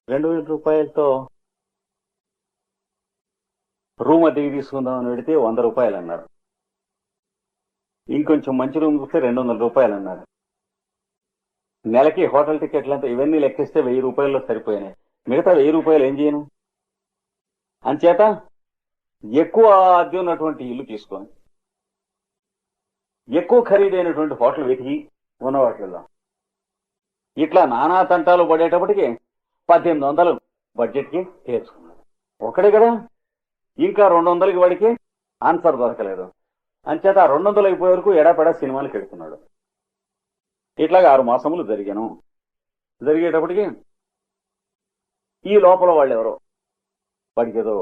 2,000 రూపాయలతో రూమ్ అద్దెకి తీసుకుందామని పెడితే 100 రూపాయలు అన్నారు. ఇంకొంచెం మంచి రూమ్ చూస్తే 200 రూపాయలు అన్నారు. నెలకి హోటల్ టికెట్లంతా ఇవన్నీ లెక్కిస్తే 1,000 రూపాయల్లో సరిపోయినాయి. మిగతా 1,000 రూపాయలు ఏం చేయను? అంచేత ఎక్కువ అద్దె ఉన్నటువంటి ఇల్లు తీసుకొని ఎక్కువ ఖరీదైనటువంటి హోటల్ వెతికి ఉన్న వాటిల్లో ఇట్లా నానా తంటాలు పడేటప్పటికి 1,800 బడ్జెట్కి తీర్చుకున్నాడు. ఒకడే కదా, ఇంకా 200కి వాడికి ఆన్సర్ దొరకలేదు. అంచేత ఆ 200 అయిపోయే వరకు ఎడాపెడా సినిమాలు పెడుతున్నాడు. ఇట్లాగా 6 మాసములు జరిగాను. జరిగేటప్పటికి ఈ లోపల వాళ్ళు ఎవరో వాడికి ఏదో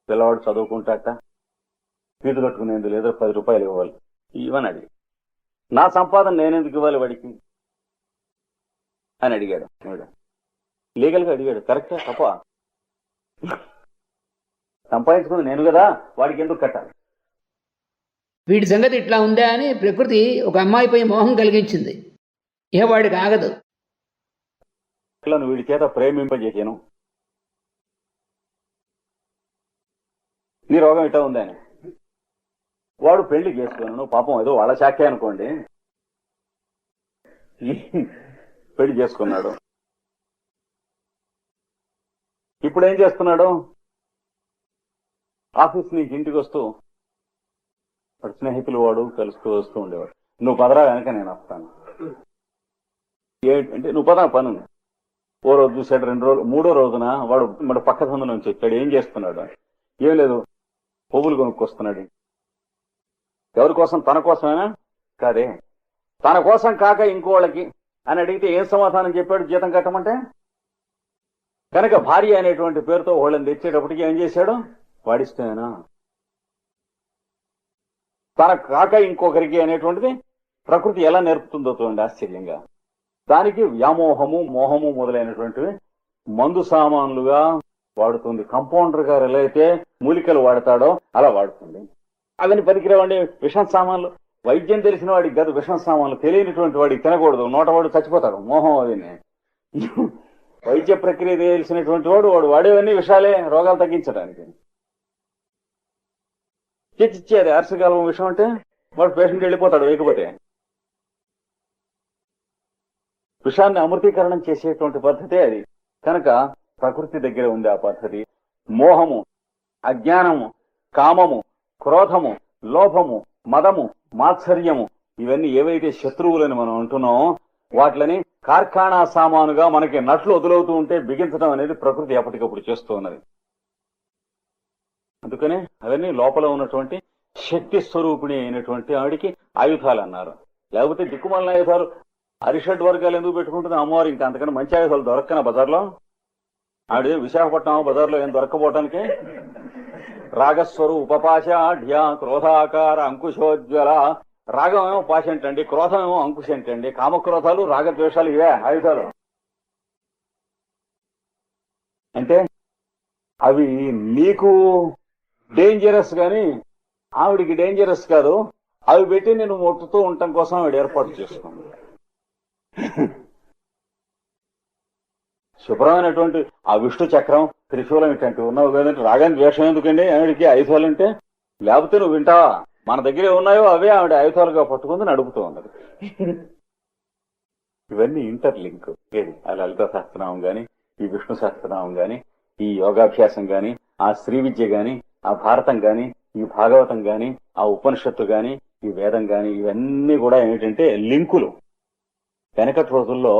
పిల్లవాడు చదువుకుంటాట, ఫీజు కట్టుకునేందుకు లేదో 10 రూపాయలు ఇవ్వాలి ఇవని అడిగి, నా సంపాదన నేనెందుకు ఇవ్వాలి వాడికి అని అడిగాడు. లీగల్ గా అడిగాడు. కరెక్టా తప్ప? సంపాదించుకుంది నేను కదా, వాడికి ఎందుకు కట్టాలి? వీడి సంగతి ఇట్లా ఉందా అని ప్రకృతి ఒక అమ్మాయిపై మోహం కలిగించింది. ఏ వాడికి ఆగదు. వీడి చేత ప్రేమింపజేసాను, నీ రోగం ఇట్లా ఉందని. వాడు పెళ్లి చేసుకున్నాను, పాపం ఏదో వాళ్ళ శాఖే అనుకోండి, పెళ్లి చేసుకున్నాడు. ఇప్పుడు ఏం చేస్తున్నాడు? ఆఫీస్ నుంచి ఇంటికి వస్తూ వాడు స్నేహితులు వాడు కలుస్తూ వస్తూ ఉండేవాడు. నువ్వు పదరా వెనక నేను వస్తాను. ఏంటంటే నువ్వు పదా పను. ఓ రోజు చూశాడు, 2 రోజులు, 3వ రోజున వాడు మన పక్క సందులో నుంచి వచ్చాడు. ఏం చేస్తున్నాడు? ఏం లేదు, పువ్వులు కొనుక్కొస్తున్నాడు. ఎవరి కోసం? తన కోసమేనా? కాదే, తన కోసం కాక ఇంకోళ్ళకి అని అడిగితే ఏం సమాధానం చెప్పాడు? జీతం కట్టమంటే. కనుక భార్య అనేటువంటి పేరుతో వాళ్ళని తెచ్చేటప్పటికి ఏం చేశాడు? వాడిస్తేనా తన కాక ఇంకొకరికి అనేటువంటిది ప్రకృతి ఎలా నేర్పుతుందో చూడండి ఆశ్చర్యంగా. దానికి వ్యామోహము, మోహము మొదలైనటువంటివి మందు సామాన్లుగా వాడుతుంది. కంపౌండర్ గారు ఎలా అయితే మూలికలు వాడతాడో అలా వాడుతుంది. అవన్నీ పనికిరావండి విషం సామాన్లు. వైద్యం తెలిసిన వాడికి కాదు విషం సామాన్లు, తెలియనటువంటి వాడికి తినకూడదు, నోటవాడు చచ్చిపోతాడు. మోహం అవన్నీ. వైద్య ప్రక్రియ తెలిసినటువంటి వాడు వాడేవన్నీ విషాలే, రోగాలు తగ్గించడానికి. తెచ్చిచ్చేది అరసకాలం విషయం అంటే వాడు పేషెంట్ వెళ్ళిపోతాడు వేయకపోతే. విషాన్ని అమృతీకరణం చేసేటువంటి పద్ధతే అది. కనుక ప్రకృతి దగ్గర ఉంది ఆ పద్ధతి. మోహము, అజ్ఞానము, కామము, క్రోధము, లోభము, మదము, మాత్సర్యము ఇవన్నీ ఏవైతే శత్రువులని మనం అంటున్నామో వాటిని కార్ఖానా సామానుగా మనకి నట్లు వదులవుతూ ఉంటే బిగించడం అనేది ప్రకృతి ఎప్పటికప్పుడు చేస్తూ ఉన్నది. అందుకనే అవన్నీ లోపల ఉన్నటువంటి శక్తి స్వరూపిణి అయినటువంటి ఆవిడికి ఆయుధాలు అన్నారు. లేకపోతే దిక్కుమాలిన ఆయుధాలు అరిషడ్ వర్గాలు ఎందుకు పెట్టుకుంటుంది అమ్మవారు? ఇంకా అంతకన్నా మంచి ఆయుధాలు దొరక్కన బజార్లో. ఆవిడ విశాఖపట్నం బజార్లో ఏం దొరకపోవటానికి. రాగస్వరూప పాశాఢ్య క్రోధాకార అంకుశోజ్వల. రాగం ఏమో పాశ ఏంటండి, క్రోధం ఏమో అంకుశ ఏంటండి. కామక్రోధాలు, రాగద్వేషాలు ఇవే ఆయుధాలు. అంటే అవి నీకు డేంజరస్ గాని ఆవిడికి డేంజరస్ కాదు. అవి పెట్టి నేను మొట్టుతూ ఉండటం కోసం ఆవిడ ఏర్పాటు చేసుకుంది. శుభ్రమైనటువంటి ఆ విష్ణు చక్రం, త్రిశూలం ఇట్లాంటివి ఉన్నావు కదంటే రాగానికి ద్వేషం ఎందుకండి ఆవిడికి ఆయుధాలుంటే? లేకపోతే నువ్వు వింటావా? మన దగ్గరే ఉన్నాయో అవే ఆవిడ ఆయుధాలుగా పట్టుకుంది నడుపుతూ ఉన్నది. ఇవన్నీ ఇంటర్లింక్. ఏది ఆ లలిత శాస్త్రనామం గాని, ఈ విష్ణు శాస్త్రనామం గాని, ఈ యోగాభ్యాసం గాని, ఆ శ్రీ విద్య గాని, ఆ భారతం గాని, ఈ భాగవతం గాని, ఆ ఉపనిషత్తు గాని, ఈ వేదం గాని ఇవన్నీ కూడా ఏమిటంటే లింకులు. వెనకటి రోజుల్లో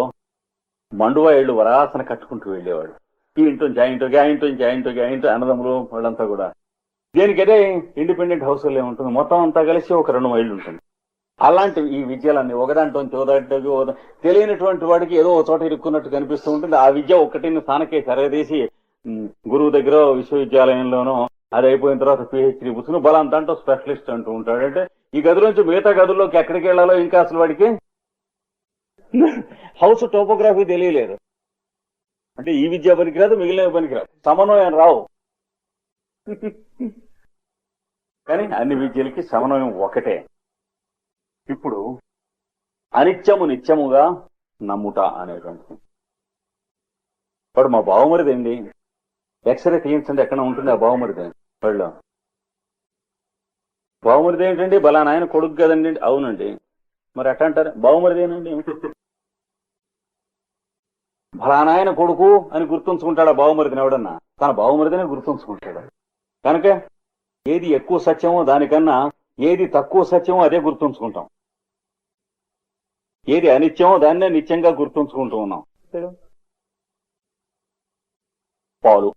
మండువా ఇళ్ళు వరాసన కట్టుకుంటూ వెళ్ళేవాడు. ఈ ఇంటి ఇంటో అన్నదమ్ములు వాళ్ళంతా కూడా. దేనికైతే ఇండిపెండెంట్ హౌస్లో ఏముంటుంది, మొత్తం అంతా కలిసి ఒక 2 మైళ్ళు ఉంటుంది. అలాంటి ఈ విద్యలన్నీ ఒకదాంట్లో తెలియనటువంటి వాడికి ఏదో ఒక చోట ఇరుక్కున్నట్టు కనిపిస్తూ ఉంటుంది. ఆ విద్య ఒక్కటిని స్థానకే సరదీసి గురువు దగ్గర విశ్వవిద్యాలయంలోనో అది అయిపోయిన తర్వాత పిహెచ్డీ పుస్తకం బలాంత అంటూ స్పెషలిస్ట్ అంటూ ఉంటాడు. అంటే ఈ గది నుంచి మిగతా గదుల్లోకి ఎక్కడికి వెళ్లాలో ఇంకా అసలు వాడికి హౌస్ టోపోగ్రఫీ తెలియలేదు. అంటే ఈ విద్య పనికిరాదు, మిగిలిన పనికిరాదు, సమన్వయం రావు. కానీ అన్ని విద్యలకి సమన్వయం ఒకటే. ఇప్పుడు అనిత్యము నిత్యముగా నమ్ముట అనేటువంటి వాడు మా బావమరిదండి, ఎక్స్రే తీయించండి ఎక్కడ ఉంటుంది ఆ బావమరిది వాళ్ళు. బావమరిది ఏంటండి, బలా నాయన కొడుకు కదండి. అవునండి, మరి ఎట్లా అంటారు? బావమరిదేనండి. బలానాయన కొడుకు అని గుర్తుంచుకుంటాడా బావమరిదిని? ఎవడన్నా తన బావమరిదినే గుర్తుంచుకుంటాడు. కనుక ఏది ఎక్కువ సత్యమో దానికన్నా ఏది తక్కువ సత్యమో అదే గుర్తుంచుకుంటాం. ఏది అనిత్యమో దాన్నే నిత్యంగా గుర్తుంచుకుంటూ ఉన్నాం. పాలు,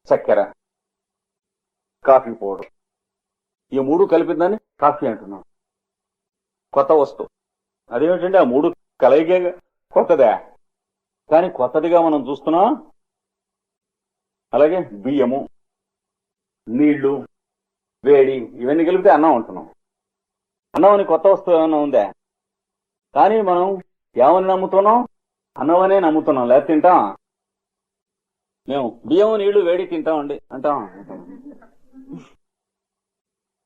చక్కెర, కాఫీ పౌడర్ ఈ 3 కలిపిందని కాఫీ అంటున్నాం. కొత్త వస్తువు అదేమిటండి? ఆ 3 కలయికే కొత్తదే, కానీ కొత్తదిగా మనం చూస్తున్నాం. అలాగే బియ్యము, నీళ్లు, వేడి ఇవన్నీ కలిపితే అన్నం అంటున్నాం. అన్నం అని కొత్త వస్తువు ఏమన్నా ఉందా? కానీ మనం ఏమని నమ్ముతున్నాం? అన్నం అనే నమ్ముతున్నాం. లేకపోతే తింటాం. మేము బియ్యం, నీళ్లు, వేడి తింటామండి అంటాం.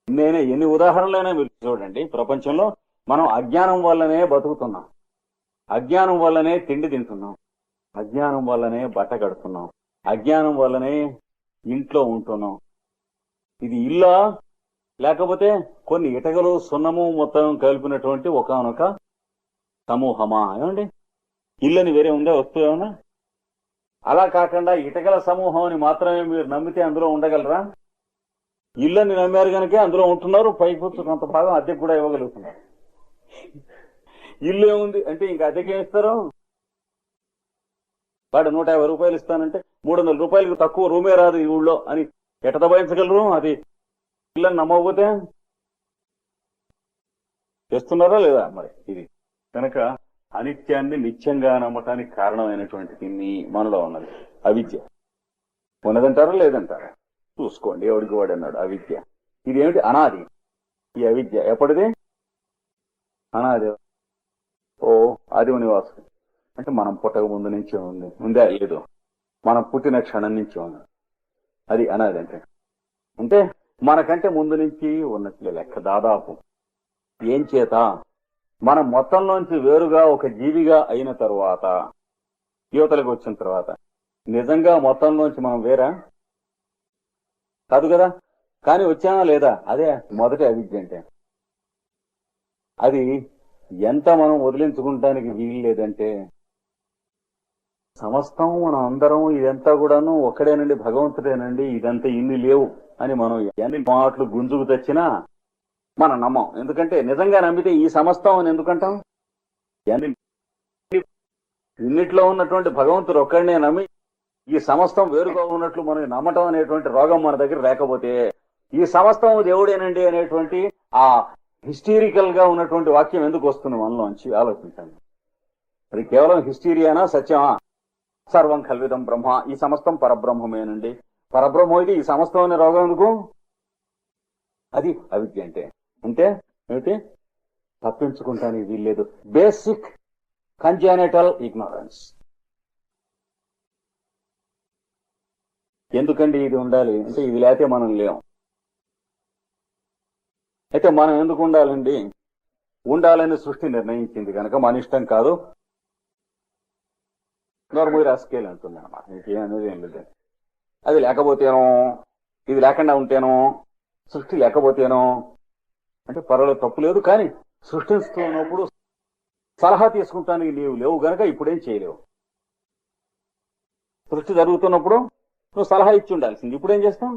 నేనే ఎన్ని ఉదాహరణలైనా మీరు చూడండి. ప్రపంచంలో మనం అజ్ఞానం వల్లనే బతుకుతున్నాం, అజ్ఞానం వల్లనే తిండి తింటున్నాం, అజ్ఞానం వల్లనే బట్ట కడుతున్నాం, అజ్ఞానం వల్లనే ఇంట్లో ఉంటున్నాం. ఇది ఇల్లా లేకపోతే కొన్ని ఇటకలు సున్నము మొత్తం కలిపినటువంటి ఒకానొక సమూహమా? ఏమండి, ఇల్లని వేరే ఉందే వస్తువు ఏమన్నా? అలా కాకుండా ఇటకల సమూహం అని మాత్రమే మీరు నమ్మితే అందులో ఉండగలరా? ఇల్లని నమ్మారు కనుక అందులో ఉంటున్నారు. పైపు కొంత భాగం అద్దెకు కూడా ఇవ్వగలుగుతున్నారు. ఇల్లు ఏముంది అంటే ఇంకా అద్దెకేం ఇస్తారు? వాడు 150 రూపాయలు ఇస్తానంటే 300 రూపాయలకు తక్కువ రూమే రాదు ఈ ఊళ్ళో అని ఎట దబాయించగలరు? అది ఇల్లని నమ్మకపోతే చేస్తున్నారా లేదా? మరి ఇది కనుక అనిత్యాన్ని నిత్యంగా నమ్మటానికి కారణమైనటువంటిది మనలో ఉన్నది అవిద్య. ఉన్నదంటారా లేదంటారా? చూసుకోండి, ఎవడికి వాడు అన్నాడు అవిద్య. ఇదేమిటి? అనాది. ఈ అవిద్య ఎప్పటిది? అనాది. ఓ అది నివాసం అంటే మనం పుట్టక ముందు నుంచే ఉంది. ఉందా? లేదు. మనం పుట్టిన క్షణం నుంచి ఉంది. అది అనాది అంటే. అంటే మనకంటే ముందు నుంచి ఉన్నట్లే లెక్క దాదాపు. ఏం చేత? మనం మొత్తంలోంచి వేరుగా ఒక జీవిగా అయిన తరువాత, యువతలకు వచ్చిన తర్వాత నిజంగా మొత్తంలోంచి మనం వేరా కాదు కదా. కానీ వచ్చానా లేదా? అదే మొదటి అవిద్య అంటే. అది ఎంత మనం వదిలించుకుంటానికి వీలు లేదంటే, సమస్తం మనం అందరం ఇదంతా కూడాను ఒక్కడేనండి, భగవంతుడేనండి, ఇదంతా ఇన్ని లేవు అని మనం ఎన్ని మాటలు గుంజుకు తెచ్చినా మనం నమ్మం. ఎందుకంటే నిజంగా నమ్మితే ఈ సమస్తం అని ఎందుకంటాం? ఇన్నిట్లో ఉన్నటువంటి భగవంతుడు ఒక్కడనే నమ్మి ఈ సమస్తం వేరుగా ఉన్నట్లు మనం నమ్మటం అనేటువంటి రోగం మన దగ్గర లేకపోతే, ఈ సమస్తం దేవుడేనండి అనేటువంటి ఆ హిస్టీరికల్ గా ఉన్నటువంటి వాక్యం ఎందుకు వస్తుంది మనలోంచి? ఆలోచించండి. అది కేవలం హిస్టీరియానా, సత్యమా? సర్వం కల్విదం బ్రహ్మ, ఈ సమస్తం పరబ్రహ్మమేనండి. పరబ్రహ్మ ఇది, ఈ సమస్తం అనే రోగం ఎందుకు? అది అవిద్య అంటే. అంటే ఏమిటి? తప్పించుకుంటానికి వీల్లేదు. Basic congenital ignorance. ఎందుకండి ఇది ఉండాలి అంటే, ఇది లేకపోతే మనం లేం. అయితే మనం ఎందుకు ఉండాలండి? ఉండాలని సృష్టి నిర్ణయించింది కనుక మన ఇష్టం కాదు. నోర్మూరి రాసుకేలు అంటుంది అన్నమాట. ఇంకేమనేది ఏం లేదు. అది లేకపోతేనో, ఇది లేకుండా ఉంటేనో, సృష్టి లేకపోతేనో అంటే పర్వాలేదు, తప్పు లేదు. కానీ సృష్టిస్తున్నప్పుడు సలహా తీసుకుంటానికి నీవు లేవు గనక ఇప్పుడేం చేయలేవు. సృష్టి జరుగుతున్నప్పుడు నువ్వు సలహా ఇచ్చి ఉండాల్సింది. ఇప్పుడేం చేస్తాం?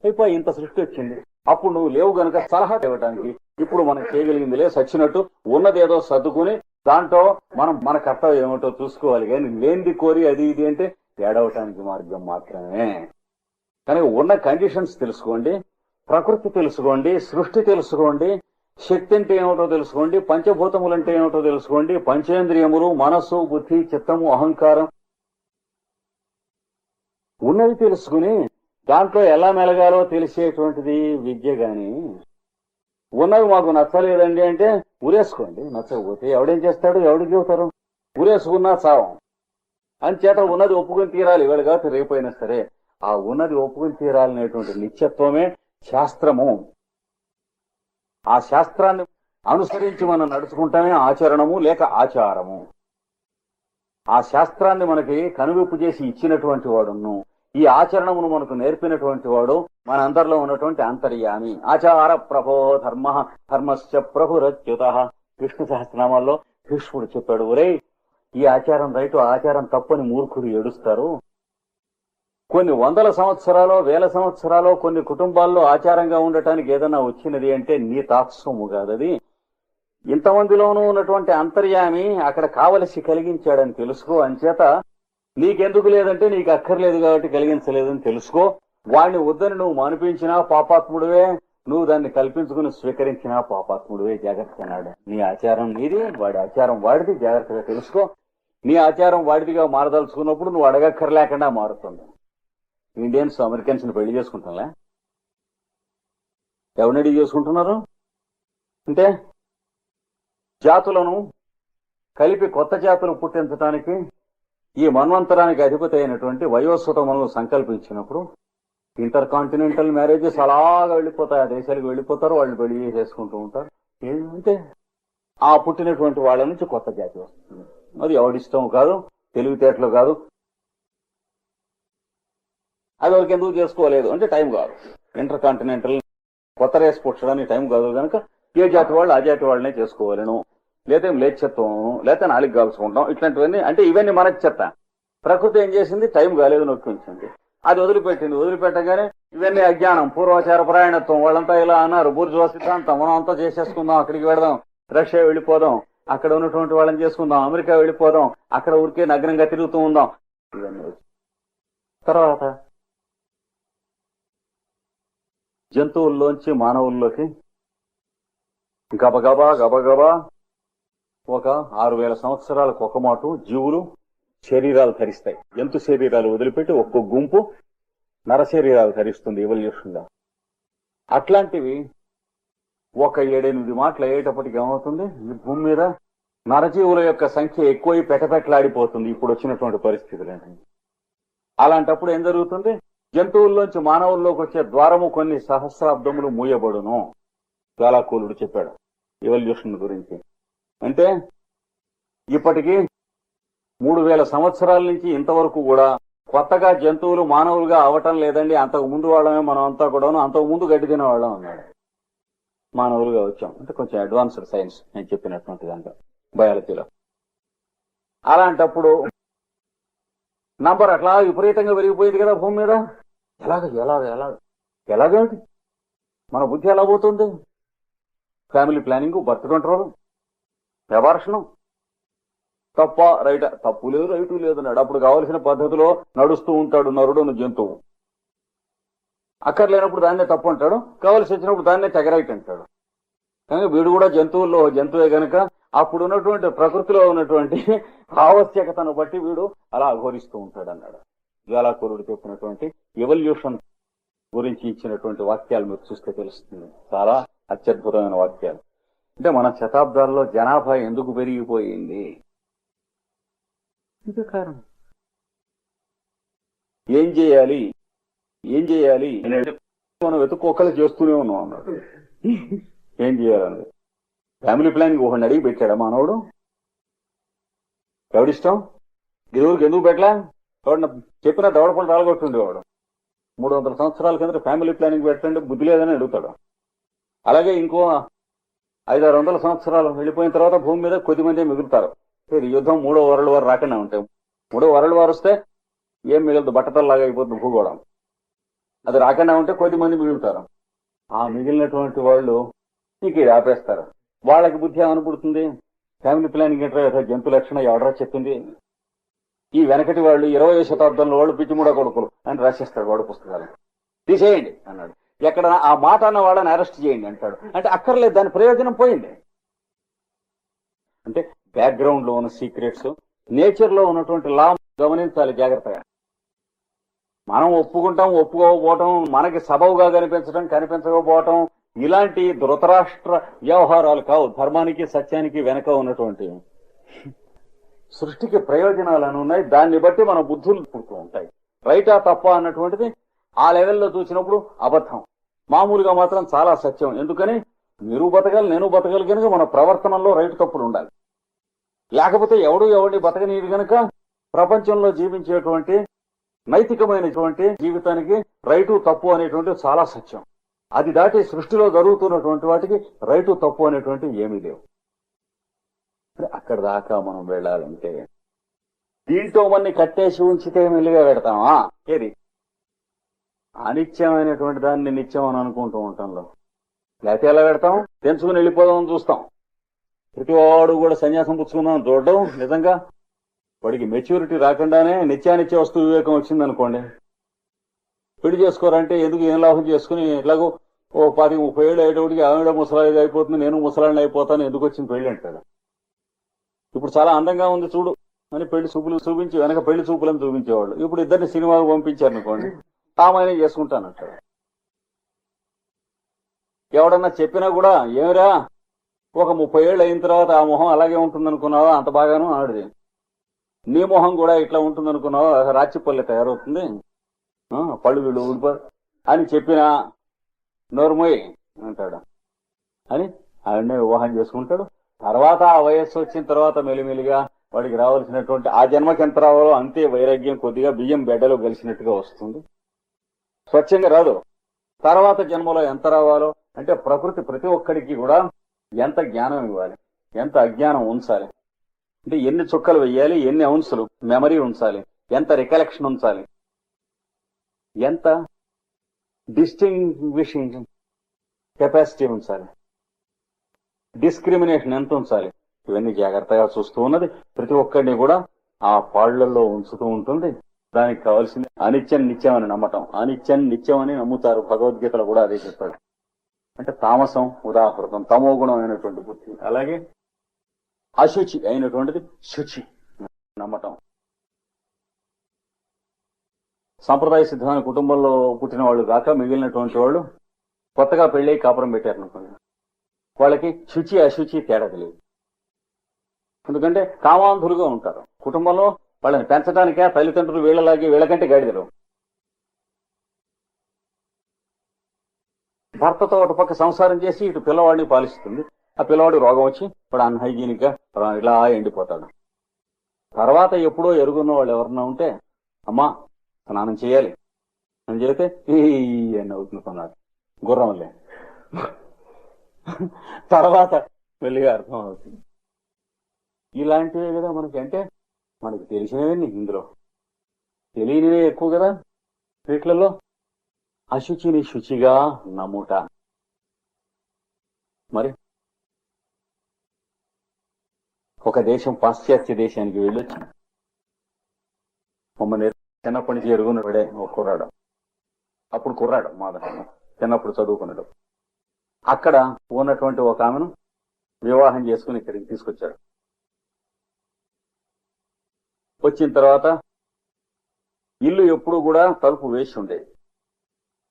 అయిపోయి ఇంత సృష్టి వచ్చింది, అప్పుడు నువ్వు లేవు గనక సలహా ఇవ్వడానికి ఇప్పుడు మనం చేయగలిగింది లేదు. సచ్చినట్టు ఉన్నదేదో సర్దుకుని దాంట్లో మనం మన కర్తవ్యం ఏమిటో చూసుకోవాలి. కానీ లేనిది కోరి అది ఇది అంటే ఏడవటానికి మార్గం మాత్రమే. కనుక ఉన్న కండిషన్స్ తెలుసుకోండి, ప్రకృతి తెలుసుకోండి, సృష్టి తెలుసుకోండి, శక్తి అంటే ఏమిటో తెలుసుకోండి, పంచభూతములు అంటే ఏమిటో తెలుసుకోండి, పంచేంద్రియములు, మనస్సు, బుద్ధి, చిత్తము, అహంకారం ఉన్నది తెలుసుకుని దాంట్లో ఎలా మెలగాలో తెలిసేటువంటిది విద్య. గాని ఉన్నవి మాకు నచ్చలేదండి అంటే ఉరేసుకోండి. నచ్చకపోతే ఎవడేం చేస్తాడు? ఎవడికి చెబుతారు? ఉరేసుకున్నా చావం. అంచేత ఉన్నది ఒప్పుకొని తీరాలి. ఇవాళ కాబట్టి రేపైనా సరే ఆ ఉన్నది ఒప్పుకొని తీరాలనేటువంటి నిత్యత్వమే శాస్త్రము. ఆ శాస్త్రాన్ని అనుసరించి మనం నడుచుకుంటామే ఆచరణము లేక ఆచారము. ఆ శాస్త్రాన్ని మనకి కనువిప్పు చేసి ఇచ్చినటువంటి వాడును, ఈ ఆచరణమును మనకు నేర్పినటువంటి వాడు మనందరిలో ఉన్నటువంటి అంతర్యామి. ఆచార ప్రభో ధర్మ ధర్మశ్చ ప్రభురచ్యుత. విష్ణు సహస్రనామాల్లో భీష్ముడు చెప్పాడు, ఒరే ఈ ఆచారం రైటు, ఆచారం తప్పని మూర్ఖులు ఏడుస్తారు. కొన్ని వందల సంవత్సరాలు, వేల సంవత్సరాలు కొన్ని కుటుంబాల్లో ఆచారంగా ఉండటానికి ఏదన్నా వచ్చినది అంటే నీ తాత్సము కాదది. ఇంతమందిలోనూ ఉన్నటువంటి అంతర్యామి అక్కడ కావలసి కలిగించాడని తెలుసుకో. అంచేత నీకెందుకు లేదంటే నీకు అక్కర్లేదు కాబట్టి కలిగించలేదని తెలుసుకో. వాడిని వద్దని నువ్వు మానిపించినా పాపాత్ముడివే, నువ్వు దాన్ని కల్పించుకుని స్వీకరించినా పాపాత్ముడివే. జాగ్రత్త అన్నాడు. నీ ఆచారం నీది, వాడి ఆచారం వాడిది. జాగ్రత్తగా తెలుసుకో. నీ ఆచారం వాడిదిగా మారదలుచుకున్నప్పుడు నువ్వు అడగక్కర్లేకుండా మారుతుంది. ఇండియన్స్ అమెరికన్స్ ని పెళ్లి చేసుకుంటారా? ఎవరిని అడిగి చేసుకుంటున్నారు అంటే జాతులను కలిపి కొత్త జాతులు పుట్టించడానికి ఈ మన్వంతరానికి అధిపతి అయినటువంటి వయోసుతములను సంకల్పించినప్పుడు ఇంటర్ కాంటినెంటల్ మ్యారేజెస్ అలాగా వెళ్ళిపోతాయి. ఆ దేశాలకు వెళ్ళిపోతారు, వాళ్ళు పెళ్లి చేసుకుంటూ ఉంటారు. ఏంటంటే ఆ పుట్టినటువంటి వాళ్ళ నుంచి కొత్త జాతి వస్తుంది. అది ఎవడిష్టం కాదు, తెలివితేటలు కాదు. అది వాళ్ళకి ఎందుకు చేసుకోలేదు అంటే టైం కాదు. ఇంటర్ కాంటినెంటల్ కొత్త రేస్ పుట్టడానికి టైం కాదు కనుక ఏ జాతి వాళ్ళు ఆ జాతి వాళ్ళనే చేసుకోవాలను, లేదా లేచెత్తం, లేదా నాలుగు కాల్చుకుంటాం. ఇట్లాంటివన్నీ అంటే ఇవన్నీ మనకి చెత్త. ప్రకృతి ఏం చేసింది? టైం కాలేదు నొప్పించింది, అది వదిలిపెట్టింది. వదిలిపెట్టగానే ఇవన్నీ అజ్ఞానం, పూర్వాచార ప్రయాణత్వం, వాళ్ళంతా ఇలా అన్నారు, బూర్జువా సిద్ధాంతం, మనం అంతా చేసేసుకుందాం, అక్కడికి వెళదాం, రష్యా వెళ్ళిపోదాం, అక్కడ ఉన్నటువంటి వాళ్ళని చేసుకుందాం, అమెరికా వెళ్ళిపోదాం, అక్కడ ఊరికే నగ్నంగా తిరుగుతూ ఉందాం. ఇవన్నీ వచ్చి తర్వాత జంతువుల్లోంచి మానవుల్లోకి గబగబా గబగబా ఒక 6000 సంవత్సరాలకు ఒక మాటు జీవులు శరీరాలు ధరిస్తాయి. జంతు శరీరాలు వదిలిపెట్టి ఒక్కొక్క గుంపు నర శరీరాలు ధరిస్తుంది ఎవల్యూషన్ గా. అట్లాంటివి ఒక 7-8 మాటలు అయ్యేటప్పటికి ఏమవుతుంది, ఈ భూమి మీద నరజీవుల యొక్క సంఖ్య ఎక్కువై పెటపెట్లాడిపోతుంది ఇప్పుడు వచ్చినటువంటి పరిస్థితులు. అలాంటప్పుడు ఏం జరుగుతుంది, జంతువుల్లోంచి మానవుల్లోకి వచ్చే ద్వారము కొన్ని సహస్రాబ్దములు మూయబడును. జ్వాలాకూలుడు చెప్పాడు ఎవల్యూషన్ గురించి. అంటే ఇప్పటికీ 3000 సంవత్సరాల నుంచి ఇంతవరకు కూడా కొత్తగా జంతువులు మానవులుగా అవటం లేదండి, అంతకు ముందు వాళ్ళమే మనం అంతా కూడాను, అంతకు ముందు గడ్డి తినేవాళ్ళం అన్నాడు. మానవులుగా వచ్చాం అంటే కొంచెం అడ్వాన్స్డ్ సైన్స్ నేను చెప్పినటువంటి దాంట్లో బయాలజీలో. అలాంటప్పుడు నంబర్ అట్లా విపరీతంగా పెరిగిపోయింది కదా భూమి మీద. ఎలాగేమిటి మన బుద్ధి ఎలా పోతుంది? ఫ్యామిలీ ప్లానింగ్, బర్త్ కంట్రోల్, అబార్షణం, తప్ప రైట్, తప్పు లేదు రైటు లేదు అన్నాడు. అప్పుడు కావలసిన పద్ధతిలో నడుస్తూ ఉంటాడు నరుడును జంతువు. అక్కర్లేనప్పుడు దాన్నే తప్పు అంటాడు, కావలసి వచ్చినప్పుడు దాన్నే తెగరైట్ అంటాడు. కానీ వీడు కూడా జంతువుల్లో జంతువే గనక అప్పుడు ఉన్నటువంటి ప్రకృతిలో ఉన్నటువంటి ఆవశ్యకతను బట్టి వీడు అలా అఘోరిస్తూ ఉంటాడు అన్నాడు. జ్వాలాకూలుడు చెప్పినటువంటి ఎవల్యూషన్ గురించి ఇచ్చినటువంటి వాక్యాలు మీరు చూస్తే తెలుస్తుంది. చాలా అత్యద్భుతమైన వాక్యాలు. అంటే మన శతాబ్దాల్లో జనాభా ఎందుకు పెరిగిపోయింది, ఇదే కారణం. ఏం చేయాలి మనం వెతుక్కోకలు చేస్తూనే ఉన్నాం అన్నాడు. ఏం చేయాలన్నది ఫ్యామిలీ ప్లానింగ్ ఒకడిని అడిగి పెట్టాడా మానవుడు? ఎవడిష్టం ఇదివరకు ఎందుకు పెట్టలే? ఎవడన్నా చెప్పినా దవడపళ్ళు రాలగొట్టుండేవాడు. 300 సంవత్సరాల కింద ఫ్యామిలీ ప్లానింగ్ పెట్టండి బుద్ధి లేదని అడుగుతాడు. అలాగే ఇంకో 500-600 సంవత్సరాలు వెళ్ళిపోయిన తర్వాత భూమి మీద కొద్ది మంది మిగులుతారు. యుద్ధం 3వ వరల్డ్ వార్ రాకనే ఉంటాయి. 3వ వరల్డ్ వార్ వస్తే ఏం మిగలదు, బట్టతల్లాగా అయిపోతుంది భూగోళం. అది రాకుండా ఉంటే కొద్ది మంది మిగులుతారు. ఆ మిగిలినటువంటి వాళ్ళు నీకు ఇది ఆపేస్తారు. వాళ్ళకి బుద్ధి ఏమనుకుంటుంది, ఫ్యామిలీ ప్లానింగ్ ఏంటో జంతు లక్షణం ఎవడరా చెప్పింది. ఈ వెనకటి వాళ్ళు 20వ శతాబ్దంలో వాళ్ళు పిచ్చిమూడ కొడుకులు అని రాసేస్తాడు వాడు పుస్తకాలు. తీసేయండి అన్నాడు. ఎక్కడ ఆ మాట అన్న వాళ్ళని అరెస్ట్ చేయండి అంటాడు. అంటే అక్కర్లేదు, దాని ప్రయోజనం పోయింది. అంటే బ్యాక్గ్రౌండ్ లో ఉన్న సీక్రెట్స్, నేచర్ లో ఉన్నటువంటి లా గమనించాలి జాగ్రత్తగా. మనం ఒప్పుకుంటాం, ఒప్పుకోకపోవటం, మనకి సబవుగా కనిపించకపోవటం ఇలాంటి ధృతరాష్ట్ర వ్యవహారాలు కావు. ధర్మానికి సత్యానికి వెనక ఉన్నటువంటి సృష్టికి ప్రయోజనాలను ఉన్నాయి. దాన్ని బట్టి మన బుద్ధులు పుడుతూ ఉంటాయి. రైటా తప్ప అన్నటువంటిది ఆ లెవెల్లో చూసినప్పుడు అబద్ధం, మామూలుగా మాత్రం చాలా సత్యం. ఎందుకని మీరు బతకాలి, నేను బతకాలి కనుక మన ప్రవర్తనలో రైటు తప్పులు ఉండాలి. లేకపోతే ఎవడిని బతకనీది కనుక ప్రపంచంలో జీవించేటువంటి నైతికమైనటువంటి జీవితానికి రైటు తప్పు అనేటువంటి చాలా సత్యం. అది దాటి సృష్టిలో జరుగుతున్నటువంటి వాటికి రైటు తప్పు అనేటువంటి ఏమీ లేవు. అక్కడ దాకా మనం వెళ్ళాలంటే దీంట్లో మన్ని కట్టేసి ఉంచితే మెల్లిగా పెడతామా? ఏది అనిత్యమైనటువంటి దాన్ని నిత్యం అని అనుకుంటూ ఉంటాంలో, లేకపోతే ఎలా పెడతాం? తెంచుకుని వెళ్ళిపోదామని చూస్తాం. ప్రతివాడు కూడా సన్యాసం పుచ్చుకుందాం చూడడం నిజంగా వాడికి మెచ్యూరిటీ రాకుండానే నిత్యానిత్య వస్తు వివేకం వచ్చిందనుకోండి, పెళ్లి చేసుకోరంటే ఎందుకు ఏం లాభం చేసుకుని ఎట్లాగో ఓ 10-30 ఏళ్ళు అయ్యేటోడికి ఆవిడ ముసలాయిగా అయిపోతుంది, నేను ముసలాడిని అయిపోతాను, ఎందుకు వచ్చింది పెళ్లి అంటాడు. ఇప్పుడు చాలా అందంగా ఉంది చూడు అని పెళ్లి చూపులు చూపించి వెనక పెళ్లి చూపులను చూపించేవాళ్ళు. ఇప్పుడు ఇద్దరిని సినిమాకు పంపించారు అనుకోండి, తామైనా చేసుకుంటానంటాడు. ఎవడన్నా చెప్పినా కూడా ఏమిరా ఒక 30 ఏళ్ళు అయిన తర్వాత ఆ మొహం అలాగే ఉంటుందనుకున్నావా, అంత బాగాను ఆడిది. నీ మొహం కూడా ఇట్లా ఉంటుందనుకున్నావా, రాచిపల్లి తయారవుతుంది, పళ్ళు వీళ్ళు ఊడిపో అని చెప్పినా నోరుమోయ్ అంటాడు అని ఆవిడనే వివాహం చేసుకుంటాడు. తర్వాత ఆ వయస్సు వచ్చిన తర్వాత మెల్లిమెల్లిగా వాడికి రావాల్సినటువంటి ఆ జన్మకి ఎంత రావాలో అంతే వైరాగ్యం కొద్దిగా బియ్యం బెడ్డలో కలిసినట్టుగా వస్తుంది. స్వచ్ఛంగా రాదు. తర్వాత జన్మలో ఎంత రావాలో అంటే ప్రకృతి ప్రతి ఒక్కడికి కూడా ఎంత జ్ఞానం ఇవ్వాలి, ఎంత అజ్ఞానం ఉంచాలి, అంటే ఎన్ని చుక్కలు వెయ్యాలి, ఎన్ని ఔన్సులు మెమరీ ఉంచాలి, ఎంత రికలెక్షన్ ఉంచాలి, ఎంత డిస్టింగ్విషింగ్ కెపాసిటీ ఉంచాలి, డిస్క్రిమినేషన్ ఎంత ఉంచాలి, ఇవన్నీ జాగ్రత్తగా చూస్తూ ఉన్నది. ప్రతి ఒక్కరిని కూడా ఆ పాళ్లలో ఉంచుతూ ఉంటుంది. దానికి కావాల్సింది అనిత్యం నిత్యం అని నమ్మటం. అనిత్యం నిత్యం అని నమ్ముతారు. భగవద్గీతలో కూడా అదే చెప్పాడు. అంటే తామసం ఉదాహృతం, తమో గుణం అయినటువంటి బుద్ధి. అలాగే అశుచి అయినటువంటిది శుచి నమ్మటం. సాంప్రదాయ సిద్ధమైన కుటుంబంలో పుట్టిన వాళ్ళు కాక మిగిలినటువంటి వాళ్ళు కొత్తగా పెళ్ళి కాపురం పెట్టారనుకోండి, వాళ్ళకి శుచి అశుచి తేడా తెలియదు. ఎందుకంటే కామాంధులుగా ఉంటారు. కుటుంబంలో వాళ్ళని పెంచడానికే తల్లిదండ్రులు వీళ్ళలాగే వీళ్ళకంటే గాడిదలు. భర్తతో ఒక పక్క సంసారం చేసి ఇటు పిల్లవాడిని పాలిస్తుంది. ఆ పిల్లవాడు రోగం వచ్చి వాడు అన్హైజీనిక్ గా ఇలా ఎండిపోతాడు. తర్వాత ఎప్పుడో ఎరుగున్న వాళ్ళు ఎవరన్నా ఉంటే అమ్మా స్నానం చేయాలి అని చెబితే అని అవుతున్నాడు గుర్రంలే. తర్వాత వెళ్ళిగా అర్థం అవుతుంది. ఇలాంటివే కదా మనకి. అంటే మనకి తెలిసినవన్నీ ఇందులో తెలియనివే ఎక్కువ కదా వీటిలలో. అశుచిని శుచిగా నమ్ముట. మరి ఒక దేశం పాశ్చాత్య దేశానికి వెళ్ళొచ్చు. మమ్మల్ని చిన్నప్పటి నుంచి ఎరుగున్నవాడే ఒక కుర్రాడు. అప్పుడు కుర్రాడు మాదట, చిన్నప్పుడు చదువుకున్నాడు. అక్కడ ఉన్నటువంటి ఒక ఆమెను వివాహం చేసుకుని ఇక్కడికి తీసుకొచ్చాడు. వచ్చిన తర్వాత ఇల్లు ఎప్పుడు కూడా తలుపు వేసి ఉండేది.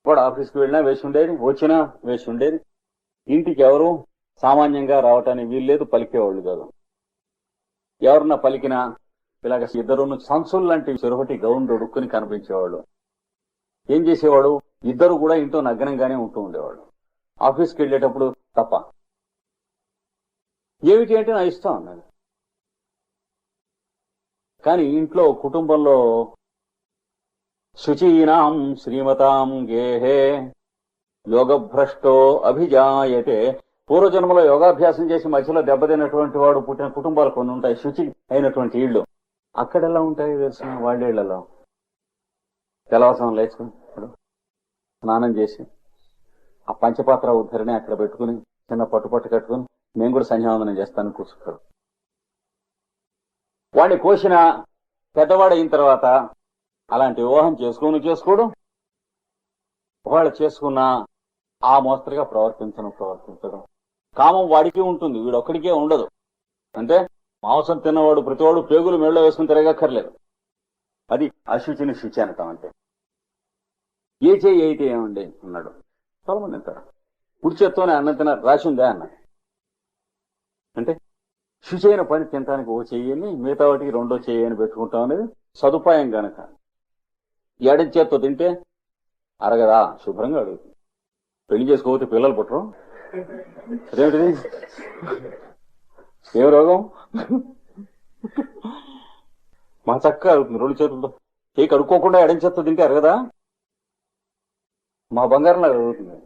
వాడు ఆఫీస్కి వెళ్ళినా వేసి ఉండేది, వచ్చినా వేసి ఉండేది. ఇంటికి ఎవరు సామాన్యంగా రావటానికి వీల్లేదు, పలికేవాళ్ళు కాదు. ఎవరన్నా పలికినా ఇలాగ ఇద్దరు సంచులు లాంటి చెరుపటి గౌన్ దొడుక్కుని కనిపించేవాళ్ళు. ఏం చేసేవాడు, ఇద్దరు కూడా ఇంట్లో నగ్నంగానే ఉంటూ ఉండేవాడు. ఆఫీస్కి వెళ్ళేటప్పుడు తప్ప. ఏమిటి అంటే నా ఇష్టం అన్నది. కానీ ఇంట్లో కుటుంబంలో శుచీనాం శ్రీమతాం గేహే యోగభ్రష్టో అభిజాయతే. పూర్వజన్మలో యోగాభ్యాసం చేసి మధ్యలో దెబ్బతిన్నటువంటి వాడు పుట్టిన కుటుంబాలు కొన్ని ఉంటాయి, శుచి అయినటువంటి ఇళ్ళు. అక్కడెలా ఉంటాయి తెలిసిన వాళ్ళేళ్లలో తెలవసం లేచుకుని స్నానం చేసి ఆ పంచపాత్ర ఉద్ధరణి అక్కడ పెట్టుకుని చిన్న పట్టు కట్టుకుని నేను కూడా సంధ్యావందనం చేస్తాను కూర్చుంటాడు. వాడిని కోసిన పెద్దవాడైన తర్వాత అలాంటి వివాహం చేసుకోవడం, వాళ్ళు చేసుకున్న ఆ మోస్తరుగా ప్రవర్తించడం. కామం వాడికి ఉంటుంది, వీడొక్కడికే ఉండదు. అంటే మాంసం తిన్నవాడు ప్రతివాడు పేగులు మెళ్ళో వేసుకుని తిరగక్కర్లేదు. అది అశుచిని శుచి అనటం. అంటే ఏ చేయి అయితే ఏమండి అన్నాడు. చాలా మంది అంటారు కుడి చేత్తోనే అన్నం తిన్నారు, రాసి ఉందా అన్నాడు. అంటే శుచి అయిన పని తినడానికి ఓ చెయ్యని మిగతా వాటికి రెండో చెయ్యి అని పెట్టుకుంటాం అనేది సదుపాయం గనక. ఎడం చేత్తో తింటే అరగదా, శుభ్రంగా అడుగుతుంది. పెళ్లి చేసుకోకపోతే పిల్లలు పుట్టరు. అదేమిటిది, ఏ రోగం? మా చక్కగా అడుగుతుంది రెండు చేతులతో. చేయి కడుక్కోకుండా ఎడం చేత్తో తింటే అరగదా? మా బంగారం లాగా అడుగుతుంది.